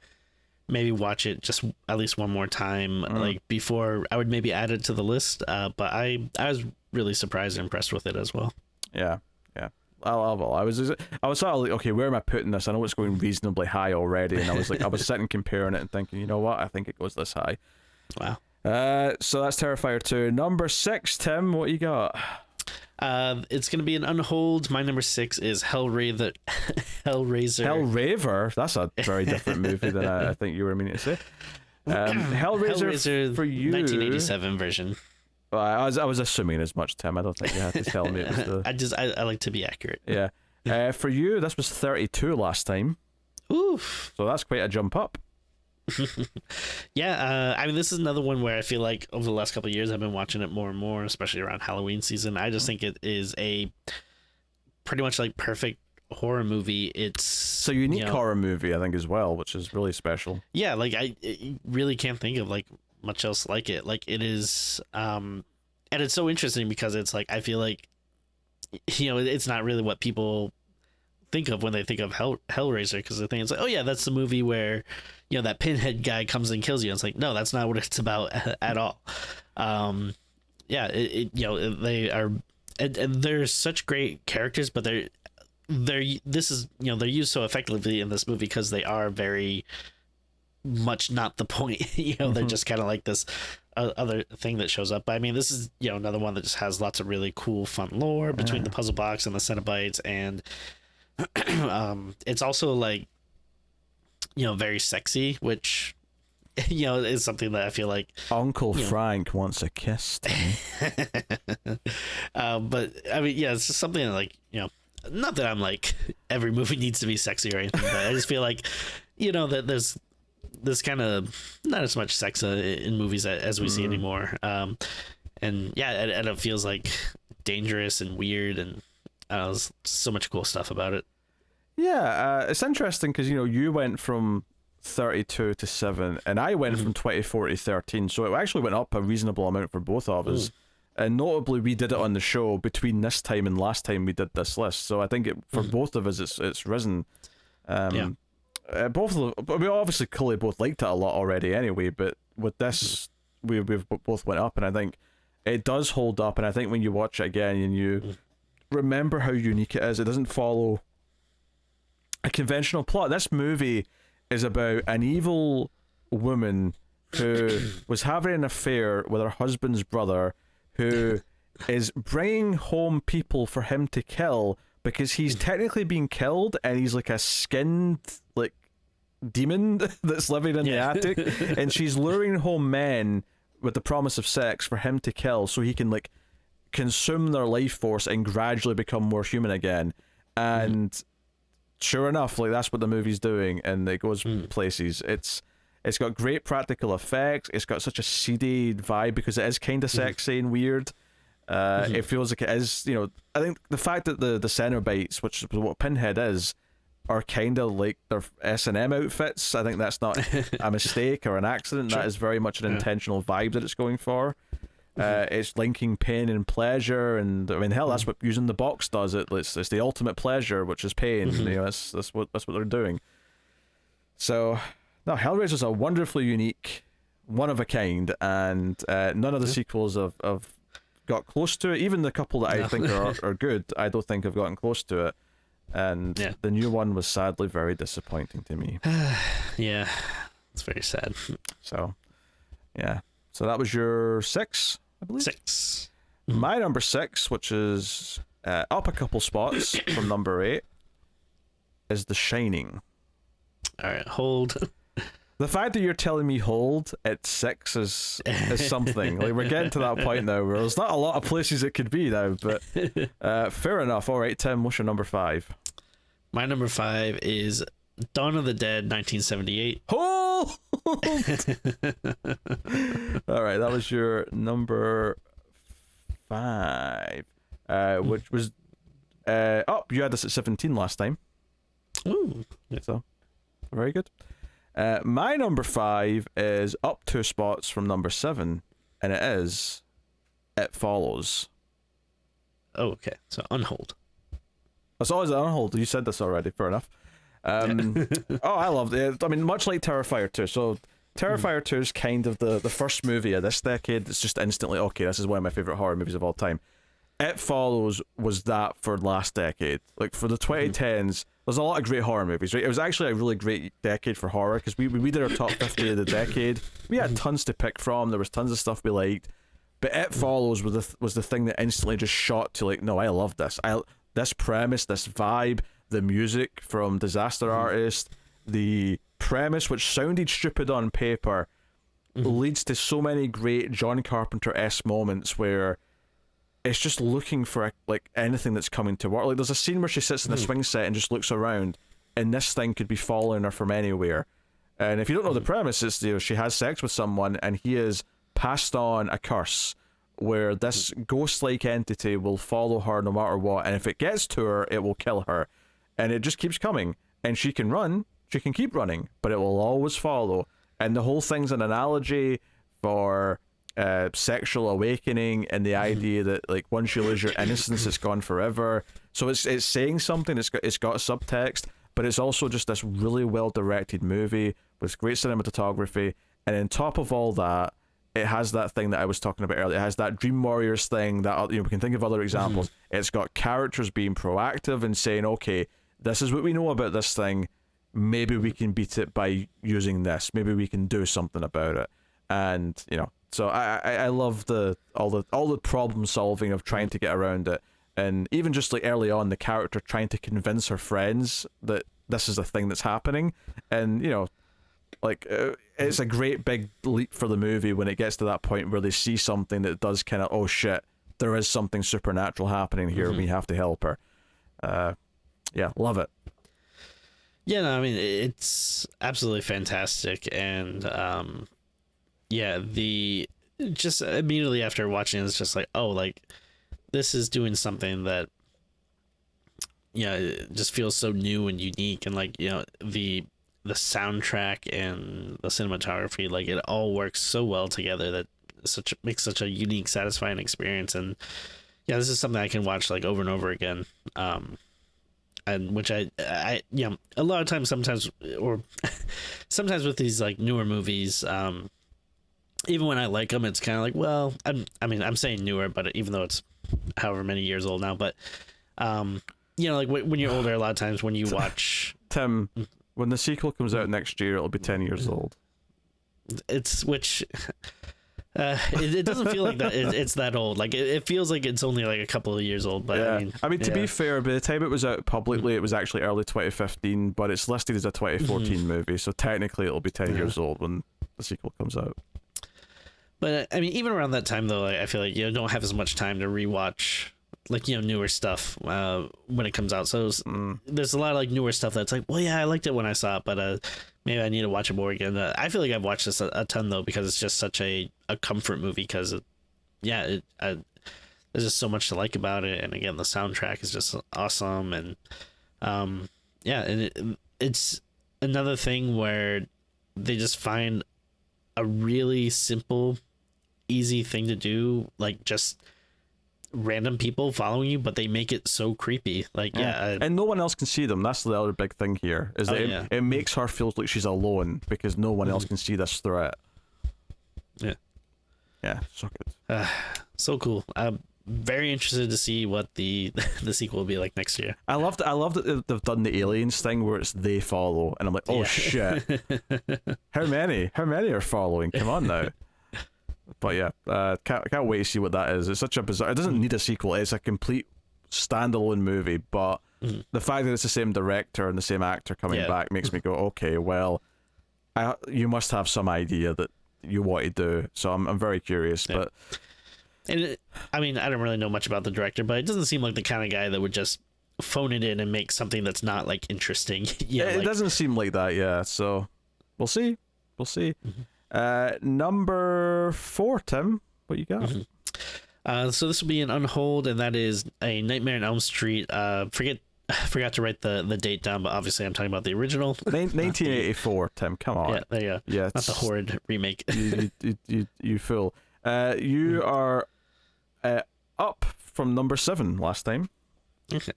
maybe watch it just at least one more time, like before I would maybe add it to the list. But I was really surprised and impressed with it as well. Yeah. I love it. I was sort of like, okay, where am I putting this? I know it's going reasonably high already, and I was sitting comparing it and thinking, you know what? I think it goes this high. Wow. So that's Terrifier 2. Number 6, Tim, what you got? It's gonna be an unhold. My number 6 is Hellraiser. Hellraiser? That's a very different movie than I think you were meaning to say. Hellraiser for you. 1987 version. I was assuming as much, Tim. I don't think you had to tell me it was the... I like to be accurate. Yeah. For you, this was 32 last time. Oof. So that's quite a jump up. Yeah, I mean, this is another one where I feel like over the last couple of years I've been watching it more and more, especially around Halloween season. I just think it is a pretty much like perfect horror movie. It's a unique horror movie, I think, as well, which is really special. Yeah, like I really can't think of like much else like it. Like it is, and it's so interesting because it's like I feel like it's not really what people think of when they think of Hellraiser, because the thing is like, oh yeah, that's the movie where that pinhead guy comes and kills you. And it's like, no, that's not what it's about at all. Yeah, they are, and they're such great characters, but they're used so effectively in this movie because they are very much not the point. They're just kind of like this other thing that shows up. But I mean, this is another one that just has lots of really cool fun lore between the puzzle box and the Cenobites, and it's also like very sexy, which is something that I feel like Uncle Frank wants a kiss to me. But I mean, yeah, it's just something like not that I'm like every movie needs to be sexy or anything, but I just feel like that there's this kind of not as much sex in movies as we see anymore, and yeah, and it feels like dangerous and weird, and there's so much cool stuff about it. Yeah, it's interesting because you went from 32 to 7, and I went from 24 to 13, so it actually went up a reasonable amount for both of us. And notably, we did it on the show between this time and last time we did this list, so I think for both of us it's risen. Both of we obviously clearly both liked it a lot already anyway, but with this we've both went up, and I think it does hold up. And I think when you watch it again and you remember how unique it is, it doesn't follow a conventional plot. This movie is about an evil woman who was having an affair with her husband's brother, who is bringing home people for him to kill because he's technically being killed, and he's like a skinned like demon that's living in the attic, and she's luring home men with the promise of sex for him to kill so he can like consume their life force and gradually become more human again. And sure enough, like that's what the movie's doing, and it goes places. It's got great practical effects. It's got such a seedy vibe because it is kind of sexy and weird. It feels like it is, I think the fact that the Cenobites, which is what Pinhead is, are kind of like their S&M outfits. I think that's not a mistake or an accident. That is very much an intentional vibe that it's going for. It's linking pain and pleasure, and I mean, hell, that's what using the box does. It's the ultimate pleasure, which is pain. That's what they're doing. So, no, Hellraiser's a wonderfully unique, one of a kind, and none of the sequels have got close to it. Even the couple that I think are good, I don't think have gotten close to it. And the new one was sadly very disappointing to me. Yeah, it's very sad. So, yeah. So that was your 6, I believe? 6. My number 6, which is up a couple spots from number 8, is The Shining. All right, hold. The fact that you're telling me hold at 6 is something. Like, we're getting to that point now where there's not a lot of places it could be now, but fair enough. All right, Tim, what's your number 5? My number 5 is Dawn of the Dead, 1978. Hold! All right, that was your number 5, which was you had this at 17 last time. Ooh, so very good. My number 5 is up 2 spots from number 7, and it is It Follows. Oh, okay. So unhold. It's always an unhold. You said this already. Fair enough. I loved it. I mean, much like Terrifier 2. So Terrifier 2 is kind of the first movie of this decade. It's just instantly, okay, this is one of my favorite horror movies of all time. It Follows was that for last decade. Like, for the 2010s, there's a lot of great horror movies, right? It was actually a really great decade for horror, because we did our top 50 of the decade. We had tons to pick from. There was tons of stuff we liked. But It Follows was the thing that instantly just shot to, like, no, I love this. This premise, this vibe, the music from Disaster Artist, the premise, which sounded stupid on paper, leads to so many great John Carpenter-esque moments where it's just looking for like anything that's coming to work. Like there's a scene where she sits in a swing set and just looks around, and this thing could be following her from anywhere. And if you don't know the premise, it's she has sex with someone and he has passed on a curse where this ghost-like entity will follow her no matter what, and if it gets to her, it will kill her. And it just keeps coming. And she can run, she can keep running, but it will always follow. And the whole thing's an analogy for sexual awakening and the idea that like once you lose your innocence, it's gone forever. So it's saying something, it's got subtext, but it's also just this really well-directed movie with great cinematography. And on top of all that, it has that thing that I was talking about earlier. It has that Dream Warriors thing that, we can think of other examples. It's got characters being proactive and saying, okay, this is what we know about this thing. Maybe we can beat it by using this. Maybe we can do something about it. And, so I love all the problem solving of trying to get around it. And even just like early on, the character trying to convince her friends that this is a thing that's happening. And, it's a great big leap for the movie when it gets to that point where they see something that does kind of, oh shit, there is something supernatural happening here. We have to help her. Yeah, love it. Yeah, no, I mean, it's absolutely fantastic. And, just immediately after watching it, it's just like, oh, like, this is doing something that, it just feels so new and unique. And, like, the soundtrack and the cinematography, like, it all works so well together that makes such a unique, satisfying experience. And, this is something I can watch, like, over and over again. And which I a lot of times, sometimes with these like newer movies, even when I like them, it's kind of like, well, I'm saying newer, but even though it's however many years old now, but like when you're older, a lot of times when you watch Tim, when the sequel comes out next year, it'll be 10 years old. It doesn't feel like that. It's that old. Like it feels like it's only like a couple of years old. But yeah. I mean, to be fair, by the time it was out publicly, it was actually early 2015, but it's listed as a 2014 movie, so technically it'll be 10 years old when the sequel comes out. But I mean, even around that time though, I feel like don't have as much time to rewatch like newer stuff when it comes out. So there's a lot of like newer stuff that's like, well, yeah, I liked it when I saw it, but maybe I need to watch it more again. I feel like I've watched this a ton though, because it's just such a comfort movie. Because there's just so much to like about it, and again, the soundtrack is just awesome, and and it's another thing where they just find a really simple, easy thing to do, like just random people following you, but they make it so creepy. Like and no one else can see them. That's the other big thing here, is that it makes her feel like she's alone because no one else can see this threat. Yeah, so good. So cool. I'm very interested to see what the sequel will be like next year. I love that they've done the aliens thing where it's they follow, and I'm like, oh shit. How many are following? Come on now. But yeah, can't wait to see what that is. It's such a bizarre. It doesn't need a sequel. It's a complete standalone movie. But the fact that it's the same director and the same actor coming back makes me go, okay, well, you must have some idea that you want to do. So I'm very curious. Yeah. But I mean, I don't really know much about the director, but it doesn't seem like the kind of guy that would just phone it in and make something that's not like interesting. It doesn't seem like that. Yeah. So we'll see. Number 4, Tim, what you got? So this will be an Unhold, and that is A Nightmare on Elm Street. I forgot to write the date down, but obviously I'm talking about the original. 1984, Tim, come on. Yeah, there you go. Yeah, not the horrid remake. you fool. You are up from number 7 last time. Okay.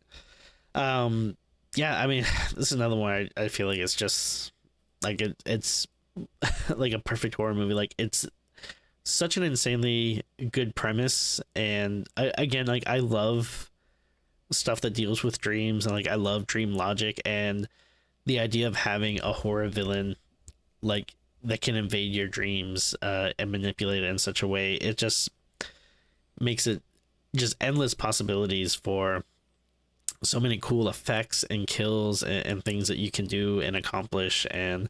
Yeah, I mean, this is another one I feel like it's just like it's like a perfect horror movie. Like, it's such an insanely good premise, and I love stuff that deals with dreams, and like I love dream logic, and the idea of having a horror villain like that can invade your dreams and manipulate it in such a way, it just makes it just endless possibilities for so many cool effects and kills and things that you can do and accomplish. And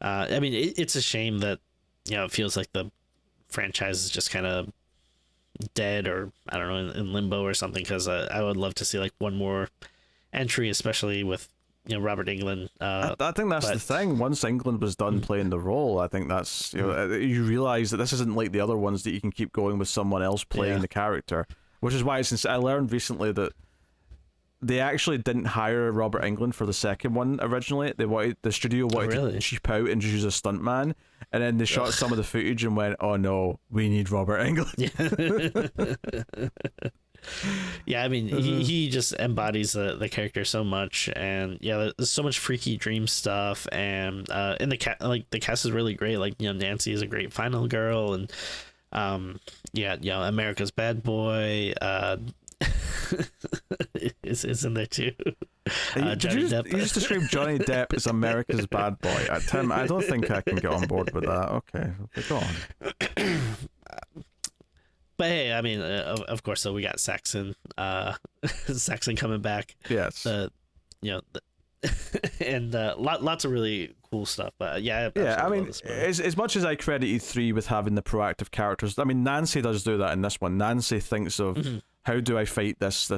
I mean, it's a shame that it feels like the franchise is just kind of dead, or I don't know, in limbo or something, because I would love to see like one more entry, especially with Robert Englund. I think that's the thing. Once Englund was done playing the role, I think that's you realize that this isn't like the other ones that you can keep going with someone else playing the character, which is why I learned recently that they actually didn't hire Robert Englund for the second one originally. The studio wanted to cheap out and just use a stuntman, and then they shot some of the footage and went, "Oh no, we need Robert Englund." Yeah, I mean, he just embodies the character so much, and yeah, there's so much freaky dream stuff, and in the cast is really great. Like Nancy is a great final girl, and America's Bad Boy is in there too. Johnny Depp. You just described Johnny Depp as America's Bad Boy. Tim, I don't think I can get on board with that. Okay, go on. But hey, I mean, of course, so we got Saxon, Saxon coming back. Yes. And lots of really cool stuff. But yeah. I mean, as much as I credit E3 with having the proactive characters, I mean, Nancy does do that in this one. Nancy thinks of how do I fight this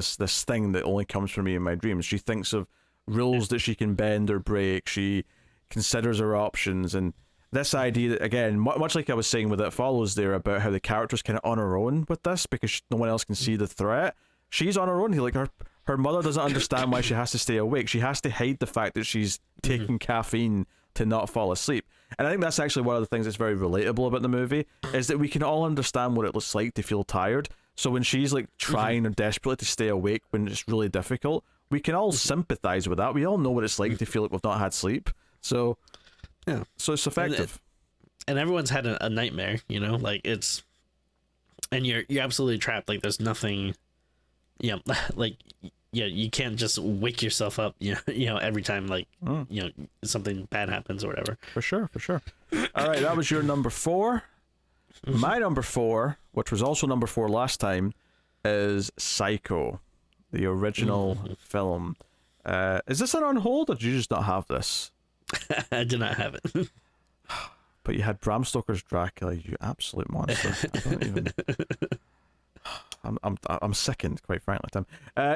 thing that only comes from me in my dreams. She thinks of rules that she can bend or break. She considers her options, and this idea that, again, much like I was saying with It Follows there about how the character's kind of on her own with this because no one else can see the threat. She's on her own. Like her mother doesn't understand why she has to stay awake. She has to hide the fact that she's taking caffeine to not fall asleep. And I think that's actually one of the things that's very relatable about the movie, is that we can all understand what it looks like to feel tired. So when she's like trying desperately to stay awake when it's really difficult, we can all sympathize with that. We all know what it's like to feel like we've not had sleep. So yeah, so it's effective. And everyone's had a nightmare, like it's, and you're absolutely trapped. Like there's nothing, like you can't just wake yourself up, every time like something bad happens or whatever. For sure. All right, that was your number 4. My number 4, which was also number 4 last time, is Psycho, the original film. Is this an on hold, or did you just not have this? I did not have it. But you had Bram Stoker's Dracula, you absolute monster. I don't even. I'm sickened, quite frankly, Tim.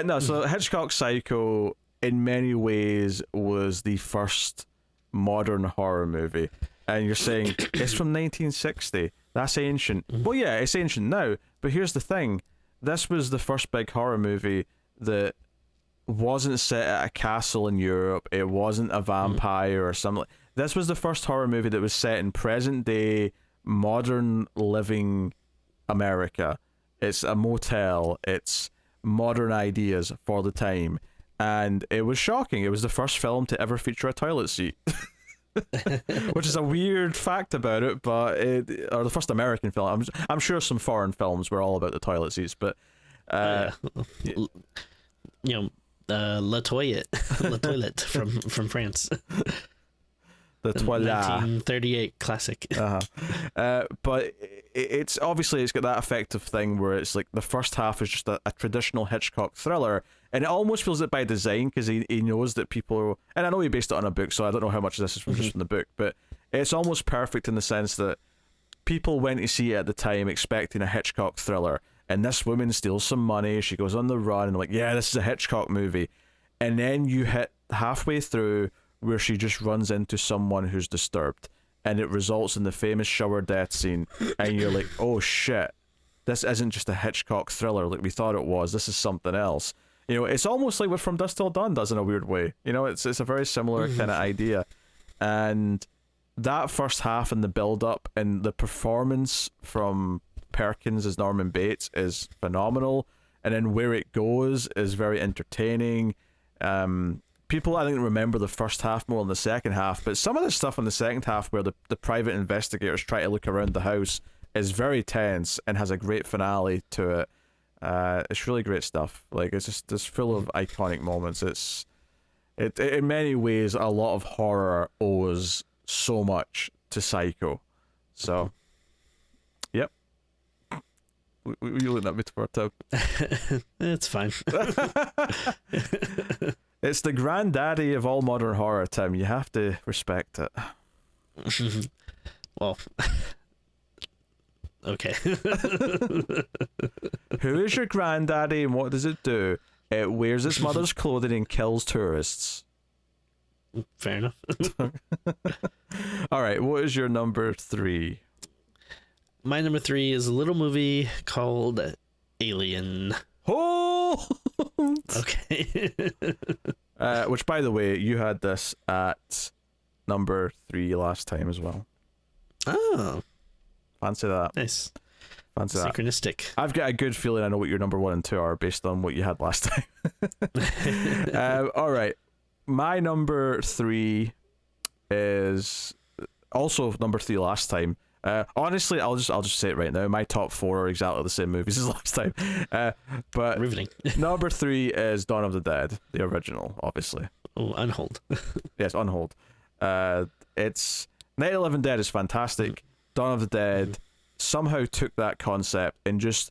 No, so Hitchcock's Psycho, in many ways, was the first modern horror movie. And you're saying it's from 1960. That's ancient. Well, yeah, it's ancient now. But here's the thing: this was the first big horror movie that wasn't set at a castle in Europe. It wasn't a vampire or something. This was the first horror movie that was set in present day, modern living America. It's a motel. It's modern ideas for the time. And it was shocking. It was the first film to ever feature a toilet seat. Which is a weird fact about it, but or the first American film. I'm sure some foreign films were all about the toilet seats, but La Toilette, La Toilette from France. The toilet. 1938 classic. But it's obviously it's got that effective thing where it's like the first half is just a traditional Hitchcock thriller, and it almost feels it by design because he knows that people, and I know he based it on a book, so I don't know how much of this is just from the book, but it's almost perfect in the sense that people went to see it at the time expecting a Hitchcock thriller, and this woman steals some money, she goes on the run, and like, yeah, this is a Hitchcock movie, and then you hit halfway through where she just runs into someone who's disturbed, and it results in the famous shower death scene, and you're like, oh shit, this isn't just a Hitchcock thriller like we thought it was, this is something else. It's almost like what From Dusk Till Dawn does in a weird way. It's a very similar kind of idea. And that first half and the build-up and the performance from Perkins as Norman Bates is phenomenal. And then where it goes is very entertaining. People, I think, remember the first half more than the second half, but some of the stuff in the second half where the private investigators try to look around the house is very tense and has a great finale to it. It's really great stuff. Like, it's full of iconic moments. It in many ways, a lot of horror owes so much to Psycho. So, yep. You looking at me for a tip? It's fine. It's the granddaddy of all modern horror, Tim. You have to respect it. Well, okay. Who is your granddaddy and what does it do? It wears its mother's clothing and kills tourists. Fair enough. All right, what is your number 3? My number 3 is a little movie called Alien. Oh! Okay. Which, by the way, you had this at number 3 last time as well. Oh. Fancy that. Nice. Fancy that. Synchronistic. I've got a good feeling I know what your number 1 and 2 are based on what you had last time. All right. My number 3 is also number 3 last time. Honestly, I'll just say it right now. My top 4 are exactly the same movies as last time. But Riveting. number 3 is Dawn of the Dead, the original, obviously. Oh, Unhold. Yes, Unhold. It's Night of the Living Dead is fantastic. Dawn of the Dead somehow took that concept and just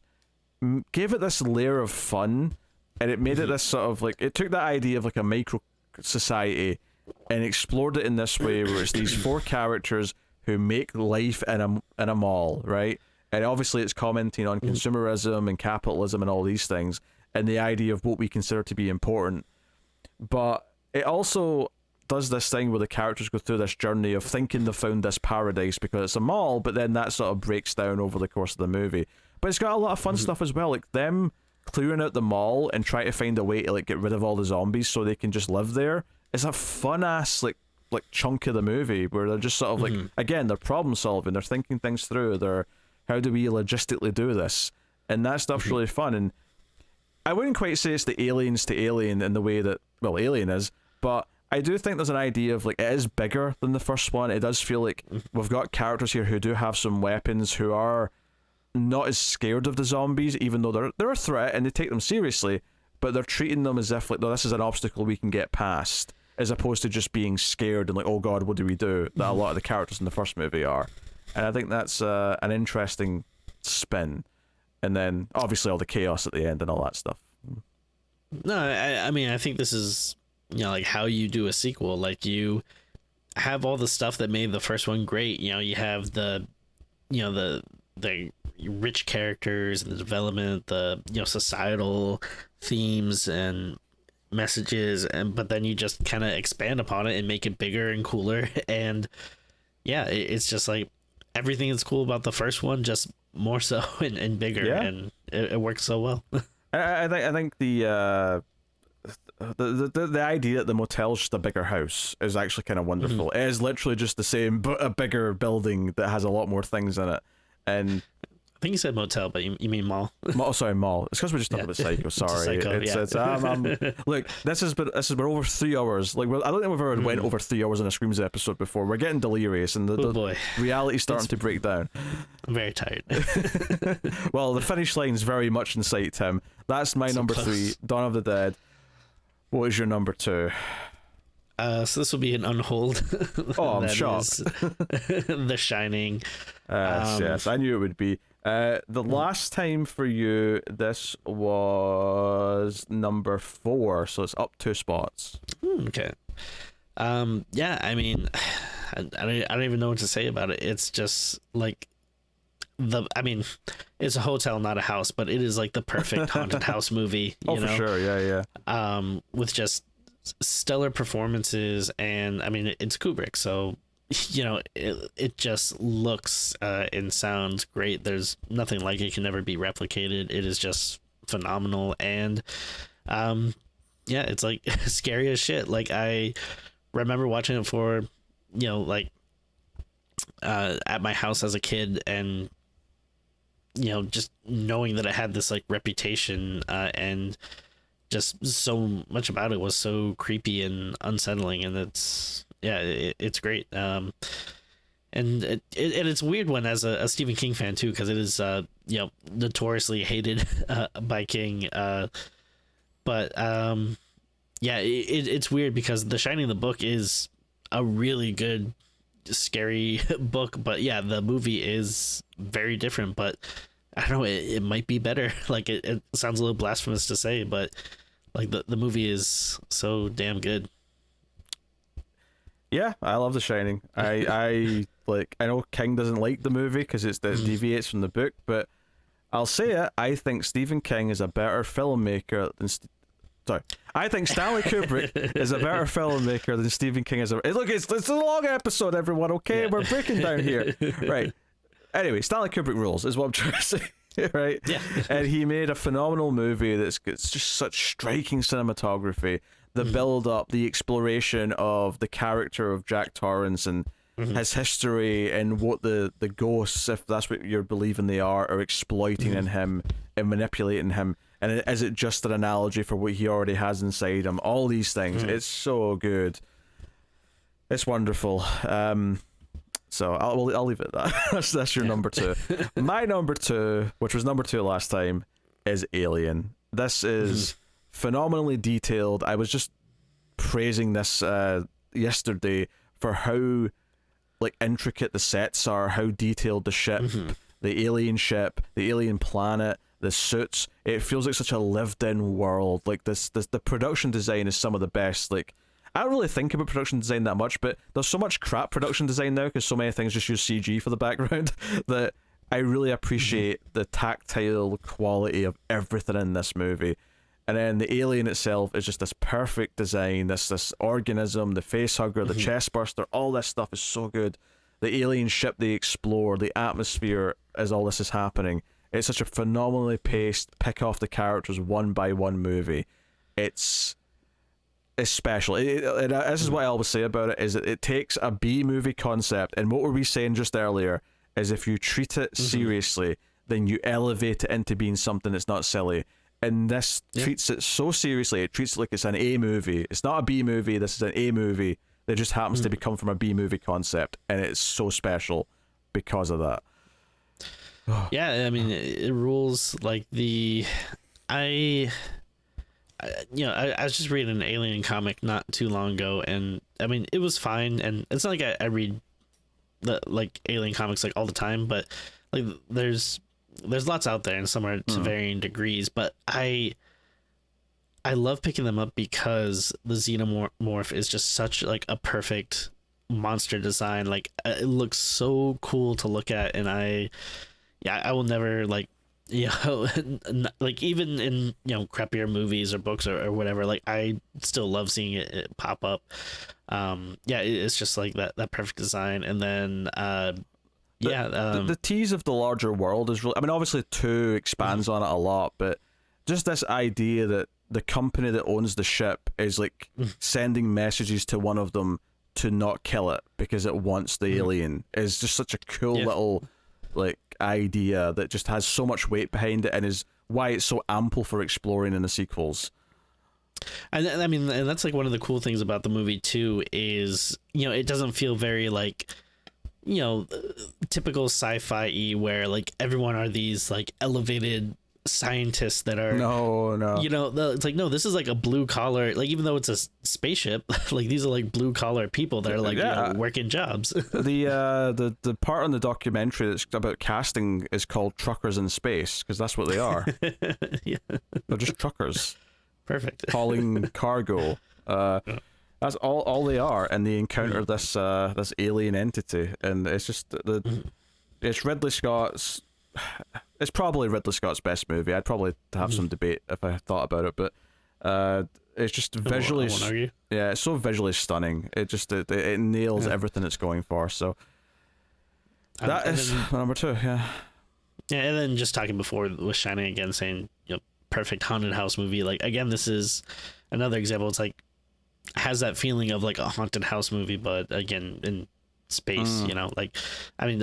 gave it this layer of fun, and it made it this sort of like, it took that idea of like a micro society and explored it in this way where it's these 4 characters who make life in a mall, right? And obviously it's commenting on consumerism and capitalism and all these things and the idea of what we consider to be important. But it also does this thing where the characters go through this journey of thinking they've found this paradise because it's a mall, but then that sort of breaks down over the course of the movie. But it's got a lot of fun stuff as well, like them clearing out the mall and trying to find a way to like get rid of all the zombies so they can just live there. It's a fun ass like chunk of the movie where they're just sort of like, again, they're problem solving, they're thinking things through, they're, how do we logistically do this? And that stuff's really fun. And I wouldn't quite say it's the aliens to Alien in the way that, well, Alien is, but I do think there's an idea of like, it is bigger than the first one. It does feel like we've got characters here who do have some weapons, who are not as scared of the zombies, even though they're a threat and they take them seriously, but they're treating them as if like, no, this is an obstacle we can get past, as opposed to just being scared and like, oh god, what do we do? That a lot of the characters in the first movie are. And I think that's an interesting spin. And then obviously all the chaos at the end and all that stuff. No, I mean, I think this is, you know, like how you do a sequel. Like you have all the stuff that made the first one great. You know, you have the rich characters, the development, the, you know, societal themes and messages, but then you just kind of expand upon it and make it bigger and cooler. And yeah, it's just like everything that's cool about the first one, just more so and bigger. Yeah. And it works so well. I think the idea that the motel's just a bigger house is actually kind of wonderful. It is literally just the same but a bigger building that has a lot more things in it. And I think you said motel, but you mean mall. Mall. It's because we're just talking about Psycho. Sorry. Look, this is we're over 3 hours. Like, I don't think we've ever went over 3 hours in a Screams episode before. We're getting delirious, and the reality's starting to break down. I'm very tired. Well, the finish line's very much in sight, Tim. That's my number 3, Dawn of the Dead. What is your number 2? So this will be an Unhold. Oh, I'm shocked. The Shining. Yes, I knew it would be. The last time for you, this was number 4, so it's up 2 spots. Okay. Yeah, I mean, I don't even know what to say about it. It's just like it's a hotel, not a house, but it is like the perfect haunted house movie. You know? For sure, yeah. With just stellar performances, and I mean, it's Kubrick, so you know, it just looks and sounds great. There's nothing like it, can never be replicated. It is just phenomenal. And yeah, it's like scary as shit. Like, I remember watching it for, you know, like at my house as a kid, and you know, just knowing that it had this like reputation, and just so much about it was so creepy and unsettling. And it's great. And it's a weird one as a Stephen King fan too, because it is you know, notoriously hated by King. But yeah, it's weird because The Shining, the book, is a really good scary book, but yeah, the movie is very different. But I don't know, it might be better. Like, it sounds a little blasphemous to say, but like the movie is so damn good. Yeah, I love The Shining. I know King doesn't like the movie because it deviates from the book, but I'll say it. I think Stephen King is a better filmmaker than. Sorry, I think Stanley Kubrick is a better filmmaker than Stephen King is. Look, it's a long episode, everyone. Okay, we're breaking down here, right? Anyway, Stanley Kubrick rules is what I'm trying to say. Right? Yeah. And he made a phenomenal movie that's just such striking cinematography, the build up, the exploration of the character of Jack Torrance and his history and what the ghosts, if that's what you're believing they are exploiting in him and manipulating him. And is it just an analogy for what he already has inside him? All these things. It's so good. It's wonderful. So I'll leave it at that. That's your number 2. My number 2, which was number 2 last time, is Alien. This is phenomenally detailed. I was just praising this yesterday for how intricate the sets are, how detailed the ship, the alien ship, the alien planet, the suits. It feels like such a lived-in world. The production design is some of the best. I don't really think about production design that much, but there's so much crap production design now because so many things just use CG for the background that I really appreciate the tactile quality of everything in this movie. And then the alien itself is just this perfect design, this organism, the facehugger, the chest burster, all this stuff is so good. The alien ship they explore, the atmosphere as all this is happening. It's such a phenomenally paced, pick off the characters one by one movie. It's special. This is what I always say about it, is that it takes a B movie concept, and what were we saying just earlier is if you treat it seriously, then you elevate it into being something that's not silly. And this treats it so seriously. It treats it like it's an A movie. It's not a B movie. This is an A movie that just happens to become from a B movie concept, and it's so special because of that. Yeah, I mean, it rules. I was just reading an Alien comic not too long ago, and I mean, it was fine. And it's not like I read the Alien comics all the time, but there's lots out there, and some are to varying degrees. But I love picking them up because the xenomorph is just such a perfect monster design. It looks so cool to look at, and I will never even in crappier movies or books or whatever, I still love seeing it pop up. It's just that perfect design. And then the tease of the larger world is really, I mean, obviously 2 expands on it a lot, but just this idea that the company that owns the ship is sending messages to one of them to not kill it because it wants the alien is just such a cool little idea that just has so much weight behind it, and is why it's so ample for exploring in the sequels. And I mean, and that's one of the cool things about the movie too, is it doesn't feel very typical sci-fi where everyone are these elevated scientists that are it's no, this is a blue collar, even though it's a spaceship, these are blue collar people that are working jobs. The part on the documentary that's about casting is called Truckers in Space, because that's what they are. They're just truckers. Perfect. Hauling cargo. That's all they are, and they encounter this alien entity, and it's just it's Ridley Scott's. It's probably Ridley Scott's best movie. I'd probably have some debate if I thought about it, but it's just visually, it's so visually stunning. It just it nails everything it's going for. So that is my number 2. Yeah, and then just talking before with Shining again, saying perfect haunted house movie. Again, this is another example. It's has that feeling of a haunted house movie, but again in space. I mean,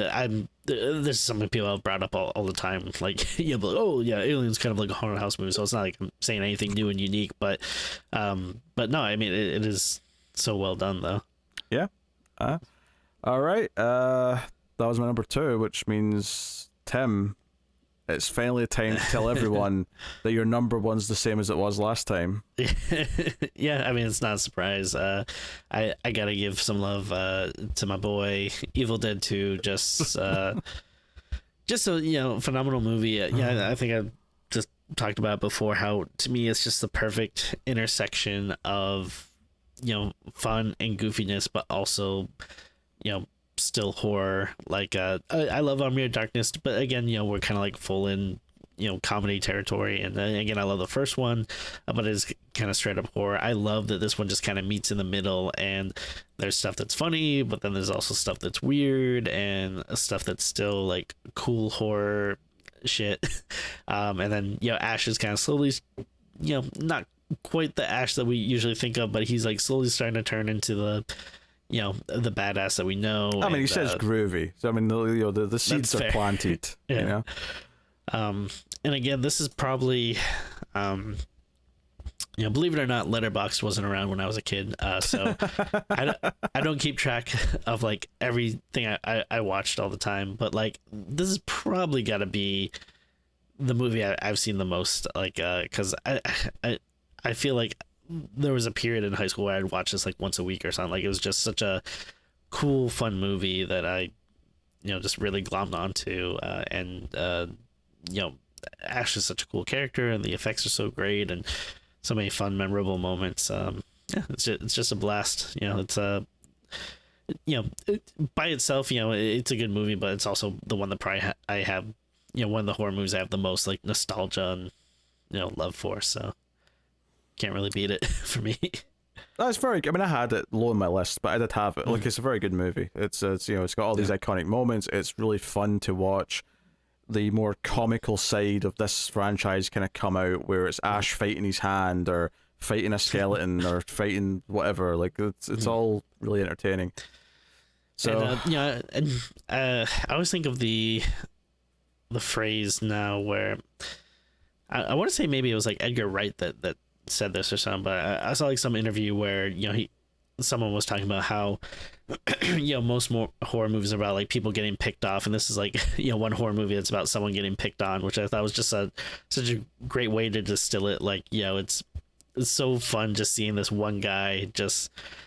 there's something people have brought up all the time, Alien's kind of a haunted house movie, so it's not I'm saying anything new and unique, but no, I mean, it is so well done though. All right, that was my number 2, which means, Tim, it's finally time to tell everyone that your number 1's the same as it was last time. Yeah, I mean, it's not a surprise. I gotta give some love to my boy Evil Dead 2. Just a phenomenal movie. Yeah, I think I just talked about before how to me it's just the perfect intersection of fun and goofiness, but also still horror. I love Army of Darkness, but again, we're kind of full in comedy territory. And then again, I love the first one, but it's kind of straight up horror. I love that this one just kind of meets in the middle, and there's stuff that's funny, but then there's also stuff that's weird and stuff that's still like cool horror shit. And then Ash is kind of slowly, not quite the Ash that we usually think of, but he's like slowly starting to turn into the the badass that we know. I mean, he says groovy, so I mean, the seeds are planted. Yeah. And again, this is probably believe it or not, Letterboxd wasn't around when I was a kid, so I don't keep track of like everything I watched all the time, but like this is probably got to be the movie I've seen the most, like because I feel like there was a period in high school where I'd watch this like once a week or something. Like it was just such a cool, fun movie that I just really glommed onto, and Ash is such a cool character, and the effects are so great, and so many fun, memorable moments. It's just a blast. It's by itself, it's a good movie, but it's also the one that probably I have, one of the horror movies I have the most like nostalgia and love for. So can't really beat it for me. That's very good. I mean, I had it low on my list, but I did have it. Like, it's a very good movie. It's got all these iconic moments. It's really fun to watch. The more comical side of this franchise kind of come out, where it's Ash fighting his hand or fighting a skeleton or fighting whatever. Like it's all really entertaining. So I always think of the phrase now where I want to say maybe it was like Edgar Wright that said this or something, but I saw like some interview where someone was talking about how most more horror movies are about like people getting picked off, and this is like one horror movie that's about someone getting picked on, which I thought was just such a great way to distill it. Like it's so fun just seeing this one guy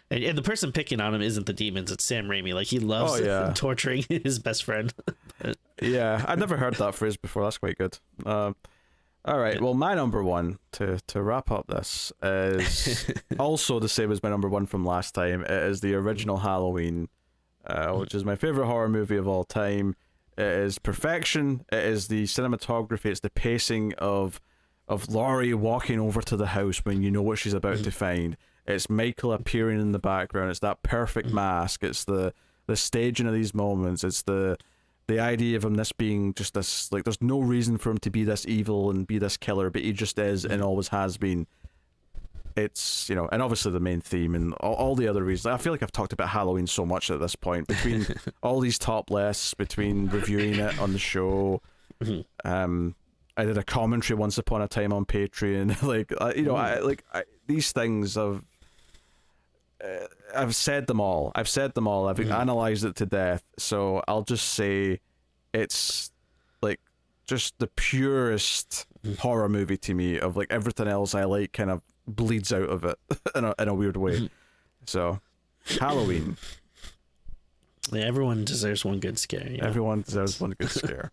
and the person picking on him isn't the demons, it's Sam Raimi. Like he loves torturing his best friend. Yeah, I'd never heard that phrase before. That's quite good. All right, well, my number one, to wrap up this, is also the same as my number one from last time. It is the original Halloween, which is my favorite horror movie of all time. It is perfection. It is the cinematography. It's the pacing of Laurie walking over to the house when you know what she's about to find. It's Michael appearing in the background. It's that perfect mask. It's the staging of these moments. It's the idea of him being just this, like, there's no reason for him to be this evil and be this killer, but he just is and always has been. It's, and obviously the main theme and all the other reasons. I feel like I've talked about Halloween so much at this point, between all these top lists, between reviewing it on the show. I did a commentary once upon a time on Patreon. These things I've said them all. I've analyzed it to death. So I'll just say it's like just the purest horror movie to me. Of like everything else I like kind of bleeds out of it in a weird way. So Halloween. Yeah, everyone deserves one good scare. Everyone deserves one good scare.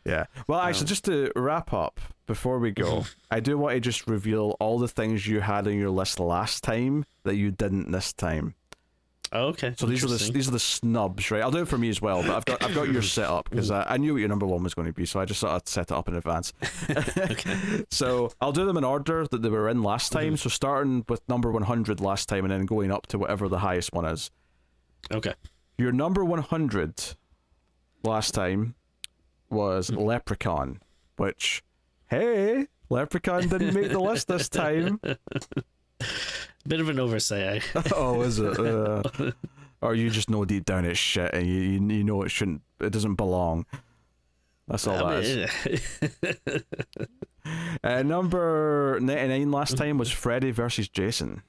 Yeah. Well, actually, just to wrap up before we go, I do want to just reveal all the things you had on your list last time that you didn't this time. Oh, okay. So these are the snubs, right? I'll do it for me as well, but I've got yours set up because I knew what your number one was going to be, so I just sort of set it up in advance. Okay. So I'll do them in order that they were in last time. So starting with number 100 last time and then going up to whatever the highest one is. Okay. Your number 100 last time was Leprechaun, which, hey, Leprechaun didn't make the list this time. Bit of an oversight. Oh, is it? Or you just know deep down it's shit and you know it doesn't belong. That's all that is. Number 99 last time was Freddy versus Jason.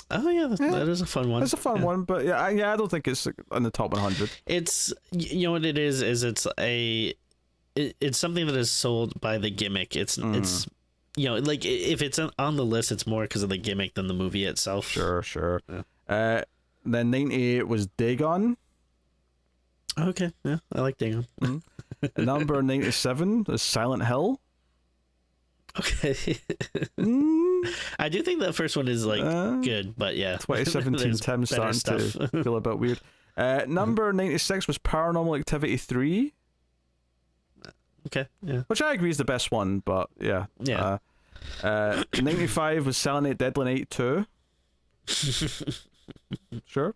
Oh yeah, that is a fun one. It's a fun one, but I don't think it's in the top 100. It's what it is it's something that is sold by the gimmick. It's like if it's on the list, it's more because of the gimmick than the movie itself. Sure. Yeah. Then 98 was Dagon. Okay, yeah, I like Dagon. Number 97 is Silent Hill. Okay. I do think that first one is like good, but yeah. 2017 Tim's starting to feel a bit weird. Number 96 was Paranormal Activity 3. Okay. Yeah. Which I agree is the best one, but yeah. Yeah. 95 was Selenite Deadly Night 2. Sure.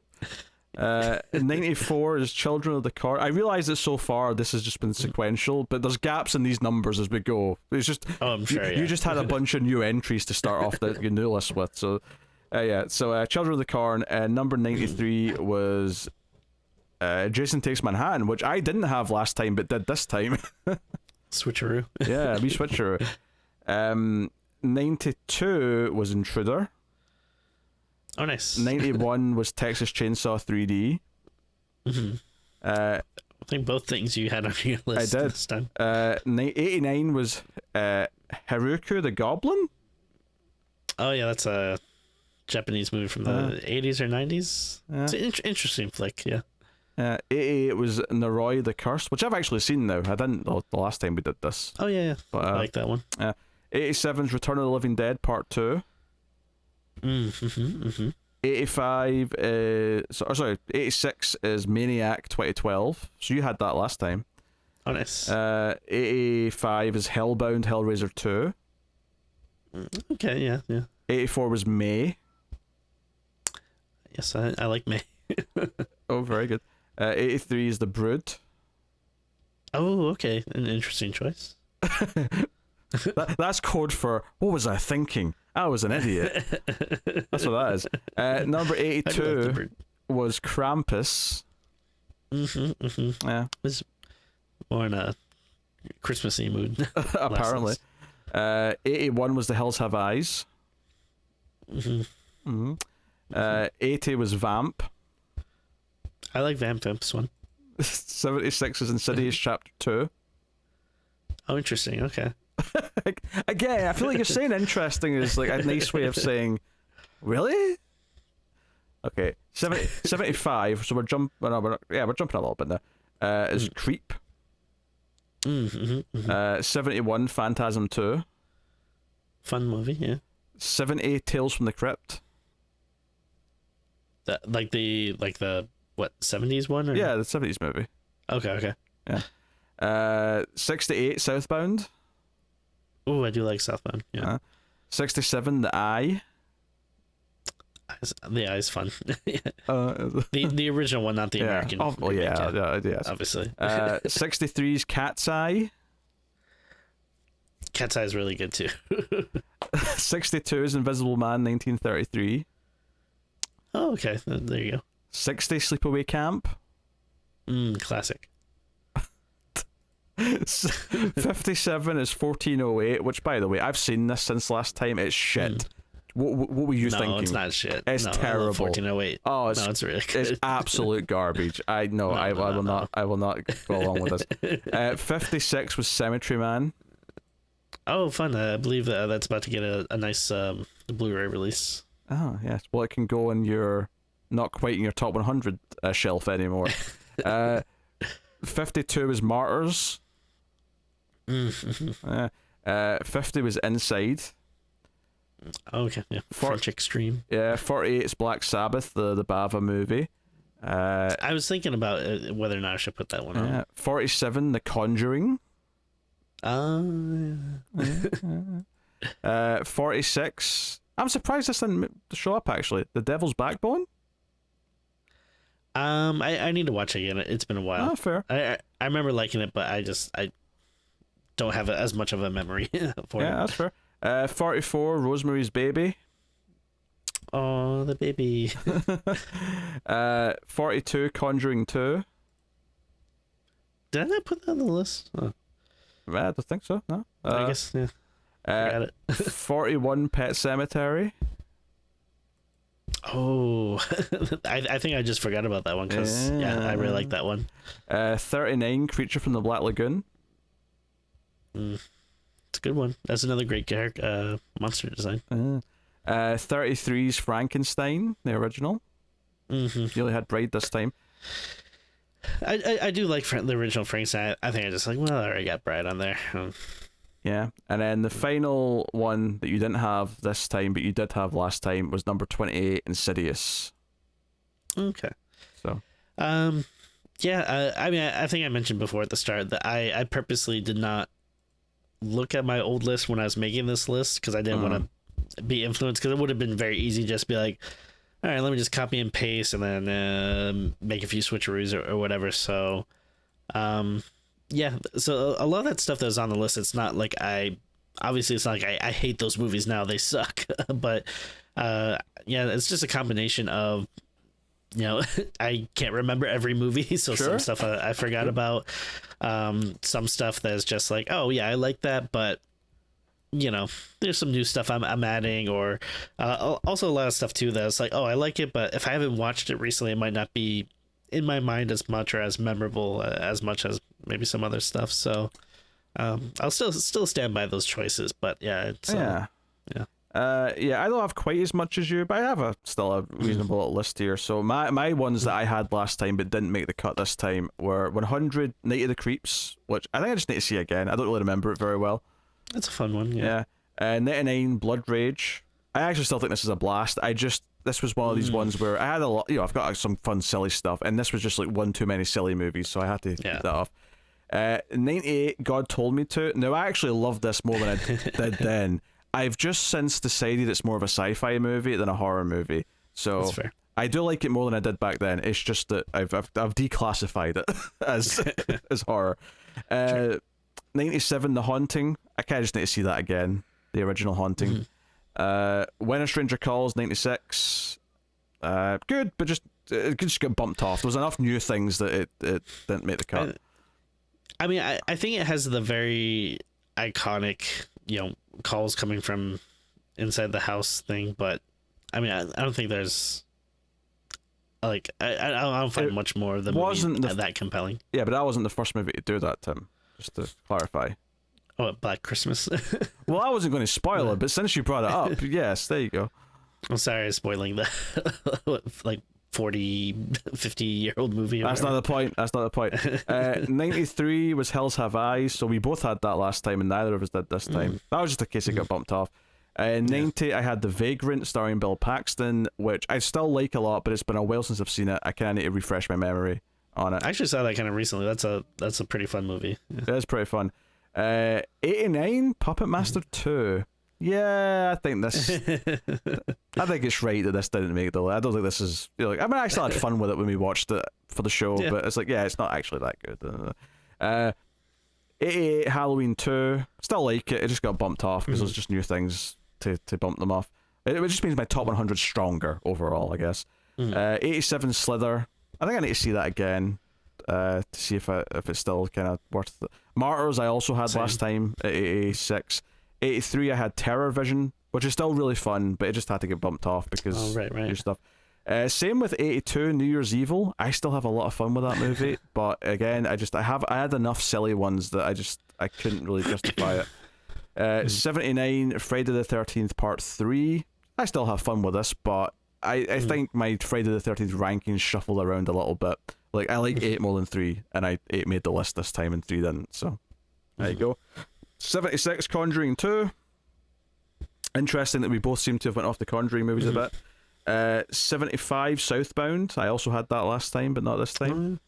94 is Children of the Corn. I realize that so far this has just been sequential, but there's gaps in these numbers as we go. It's just I'm sure. you just had a bunch of new entries to start off your new list with. So So Children of the Corn. Number 93 was Jason Takes Manhattan, which I didn't have last time but did this time. Switcheroo. Yeah, we switcheroo. 92 was Intruder. Oh, nice. 91 was Texas Chainsaw 3D. I think both things you had on your list. I did. This time. 89 was Haruka the Goblin. Oh yeah, that's a Japanese movie from the 80s or 90s. It's an interesting flick. Yeah. 88 was Noroi the Curse, which I've actually seen now. I didn't the last time we did this. Oh yeah. But, I like that one. 87 is Return of the Living Dead Part 2. 85 86 is Maniac 2012. So you had that last time. Oh, nice. 85 is Hellbound Hellraiser 2. Okay, yeah. 84 was May. Yes, I like May. Oh, very good. 83 is The Brood. Oh, okay. An interesting choice. That's code for, what was I thinking? I was an idiot. That's what that is. Number 82 was Krampus. Yeah. Was more in a Christmassy mood. Apparently. 81 was The Hills Have Eyes. 80 was Vamp. I like Vamp's one. 76 is Insidious Chapter 2. Oh, interesting. Okay. Again, I feel like you're saying interesting is like a nice way of saying, really? Okay, 75. So we're jumping. We're jumping a little bit now. Is Creep. 71 Phantasm 2. Fun movie, yeah. 70 Tales from the Crypt. That like the what 70s one? Or? Yeah, the 70s movie. Okay. Yeah. 68 Southbound. Oh, I do like Southbound. Yeah. 67 The Eye. The Eye's fun. The original one, not the American. Oh yeah, obviously. 63 is Cat's Eye. Cat's Eye is really good too. 62 is Invisible Man 1933. Oh, okay. There you go. 60 Sleepaway Camp. Classic. 57 is 1408, which, by the way, I've seen this since last time. It's shit. What were you thinking? No, it's not shit. It's terrible. 1408. Oh, it's really good. It's absolute garbage. I will not go along with this. 56 was Cemetery Man. Oh, fun! I believe that's about to get a nice Blu-ray release. Oh yes. Well, it can go in your not quite in your top 100 shelf anymore. 52 is Martyrs. 50 was Inside. Okay, yeah. French Extreme. Yeah, 48 is Black Sabbath, the Bava movie. I was thinking about whether or not I should put that one on. 47, The Conjuring. 46. I'm surprised this didn't show up actually. The Devil's Backbone. I need to watch it again. It's been a while. Oh, fair. I remember liking it, but I don't have as much of a memory for it. Yeah, that's fair. 44, Rosemary's Baby. Oh, the baby. 42, Conjuring 2. Did I not put that on the list? Oh. I don't think so. No. I guess. Yeah. Got it. 41, Pet Cemetery. Oh, I think I just forgot about that one because I really like that one. 39, Creature from the Black Lagoon. It's a good one. That's another great character monster design. 33 is Frankenstein, the original. You only had Bride this time. I do like the original Frankenstein. I think I just like, well, I already got Bride on there. Yeah, and then the final one that you didn't have this time, but you did have last time, was number 28, Insidious. Okay. So, Yeah, I mean, I think I mentioned before at the start that I purposely did not look at my old list when I was making this list because I didn't want to be influenced, because it would have been very easy just be like, all right, let me just copy and paste and then make a few switcheroos or whatever. So, yeah, so a lot of that stuff that was on the list, it's not like obviously it's not like I hate those movies now, they suck. But yeah, it's just a combination of, I can't remember every movie, so some stuff I forgot about. Some stuff that's just like, oh yeah, I like that, but there's some new stuff I'm adding, or also a lot of stuff too that's like, oh, I like it, but if I haven't watched it recently, it might not be in my mind as much or as memorable as much as maybe some other stuff. So I'll still stand by those choices, but yeah, it's yeah. I don't have quite as much as you, but I have still a reasonable list here. So my ones that I had last time but didn't make the cut this time were 100 Night of the Creeps, which I think I just need to see again. I don't really remember it very well. It's a fun one, yeah. 99 Blood Rage. I actually still think this is a blast. This was one of these ones where I had a lot, I've got some fun, silly stuff, and this was just like one too many silly movies, so I had to keep that off. 98 God Told Me To. Now, I actually loved this more than I did then. I've just since decided it's more of a sci-fi movie than a horror movie. So that's fair. I do like it more than I did back then. It's just that I've declassified it as horror. 97 The Haunting. I kind of just need to see that again. The original Haunting. When a Stranger Calls, 96. Good, but it just got bumped off. There was enough new things that it didn't make the cut. I mean, I think it has the very iconic, calls coming from inside the house thing, but I mean, I don't think there's like I don't find much more of the movie that compelling. Yeah, but that wasn't the first movie to do that, Tim. Just to clarify. Oh, Black Christmas. Well, I wasn't going to spoil it, but since you brought it up, yes, there you go. I'm sorry, I'm spoiling the like 40, 50-year-old movie. That's not the point. 93 was Hills Have Eyes, so we both had that last time, and neither of us did this time. That was just a case it got bumped off. 90, I had The Vagrant, starring Bill Paxton, which I still like a lot, but it's been a while since I've seen it. I kind of need to refresh my memory on it. I actually saw that kind of recently. That's a pretty fun movie. Yeah. It is pretty fun. 89, Puppet Master 2. Yeah, I think it's right that this didn't make the list. I don't think this is, I still had fun with it when we watched it for the show, but it's like, it's not actually that good. 88, Halloween 2. Still like it. It just got bumped off because there's just new things to bump them off. It just means my top 100 stronger overall, I guess. 87, Slither. I think I need to see that again to see if it's still kind of worth it. Martyrs I also had last time at 86. 83, I had Terror Vision, which is still really fun, but it just had to get bumped off because new stuff. Same with 82, New Year's Evil. I still have a lot of fun with that movie, but again, I had enough silly ones that I couldn't really justify it. 79, Friday the 13th Part 3. I still have fun with this, but I think my Friday the 13th rankings shuffled around a little bit. Like, I like 8 more than 3, and 8 made the list this time and 3 didn't, so there you go. 76, Conjuring 2. Interesting that we both seem to have went off the Conjuring movies a bit. 75, Southbound. I also had that last time, but not this time.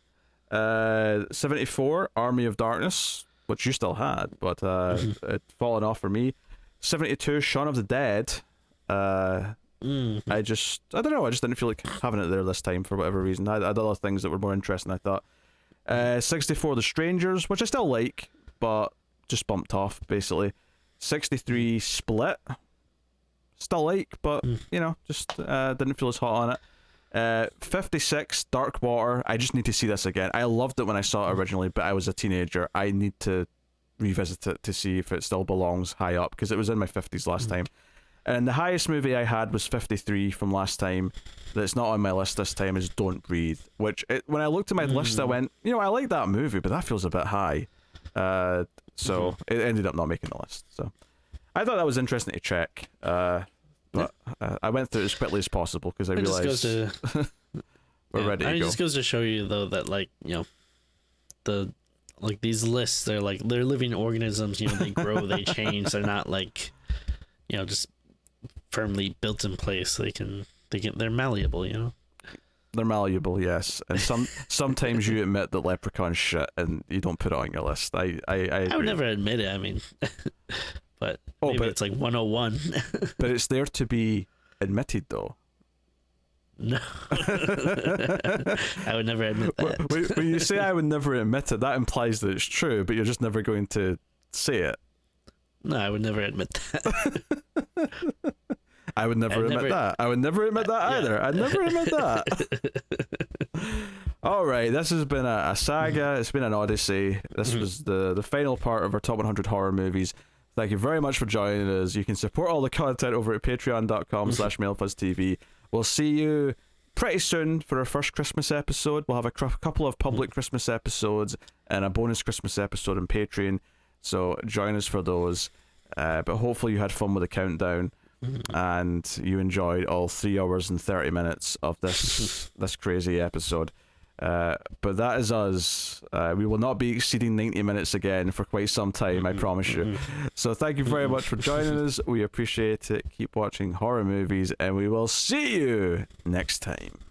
74, Army of Darkness, which you still had, but it's fallen off for me. 72, Shaun of the Dead. I don't know, I just didn't feel like having it there this time for whatever reason. I had other things that were more interesting, I thought. 64, The Strangers, which I still like, but just bumped off, basically. 63, Split. Still like, but, just didn't feel as hot on it. 56, Dark Water. I just need to see this again. I loved it when I saw it originally, but I was a teenager. I need to revisit it to see if it still belongs high up, because it was in my 50s last time. And the highest movie I had was 53 from last time. That's not on my list this time is Don't Breathe, which when I looked at my list, I went, I like that movie, but that feels a bit high. So it ended up not making the list. So I thought that was interesting to check. But I went through it as quickly as possible because I realized we're ready to go. It just goes to show you, though, that these lists, they're living organisms. They grow, they change. They're not just firmly built in place. They're malleable. They're malleable, yes, and sometimes you admit that Leprechaun's shit, and you don't put it on your list. I would never admit it. I mean, but maybe it's like 101. But it's there to be admitted, though. No, I would never admit that. When you say I would never admit it, that implies that it's true, but you're just never going to say it. No, I would never admit that. I would never admit that. I would never admit that either. I'd never admit that. All right, this has been a saga. It's been an odyssey. This was the final part of our top 100 horror movies. Thank you very much for joining us. You can support all the content over at patreon.com/MailFuzzTV. We'll see you pretty soon for our first Christmas episode. We'll have a couple of public Christmas episodes and a bonus Christmas episode on Patreon. So join us for those. But hopefully you had fun with the countdown. And you enjoyed all 3 hours and 30 minutes of this crazy episode. But that is us. We will not be exceeding 90 minutes again for quite some time, I promise you. So thank you very much for joining us. We appreciate it. Keep watching horror movies, and we will see you next time.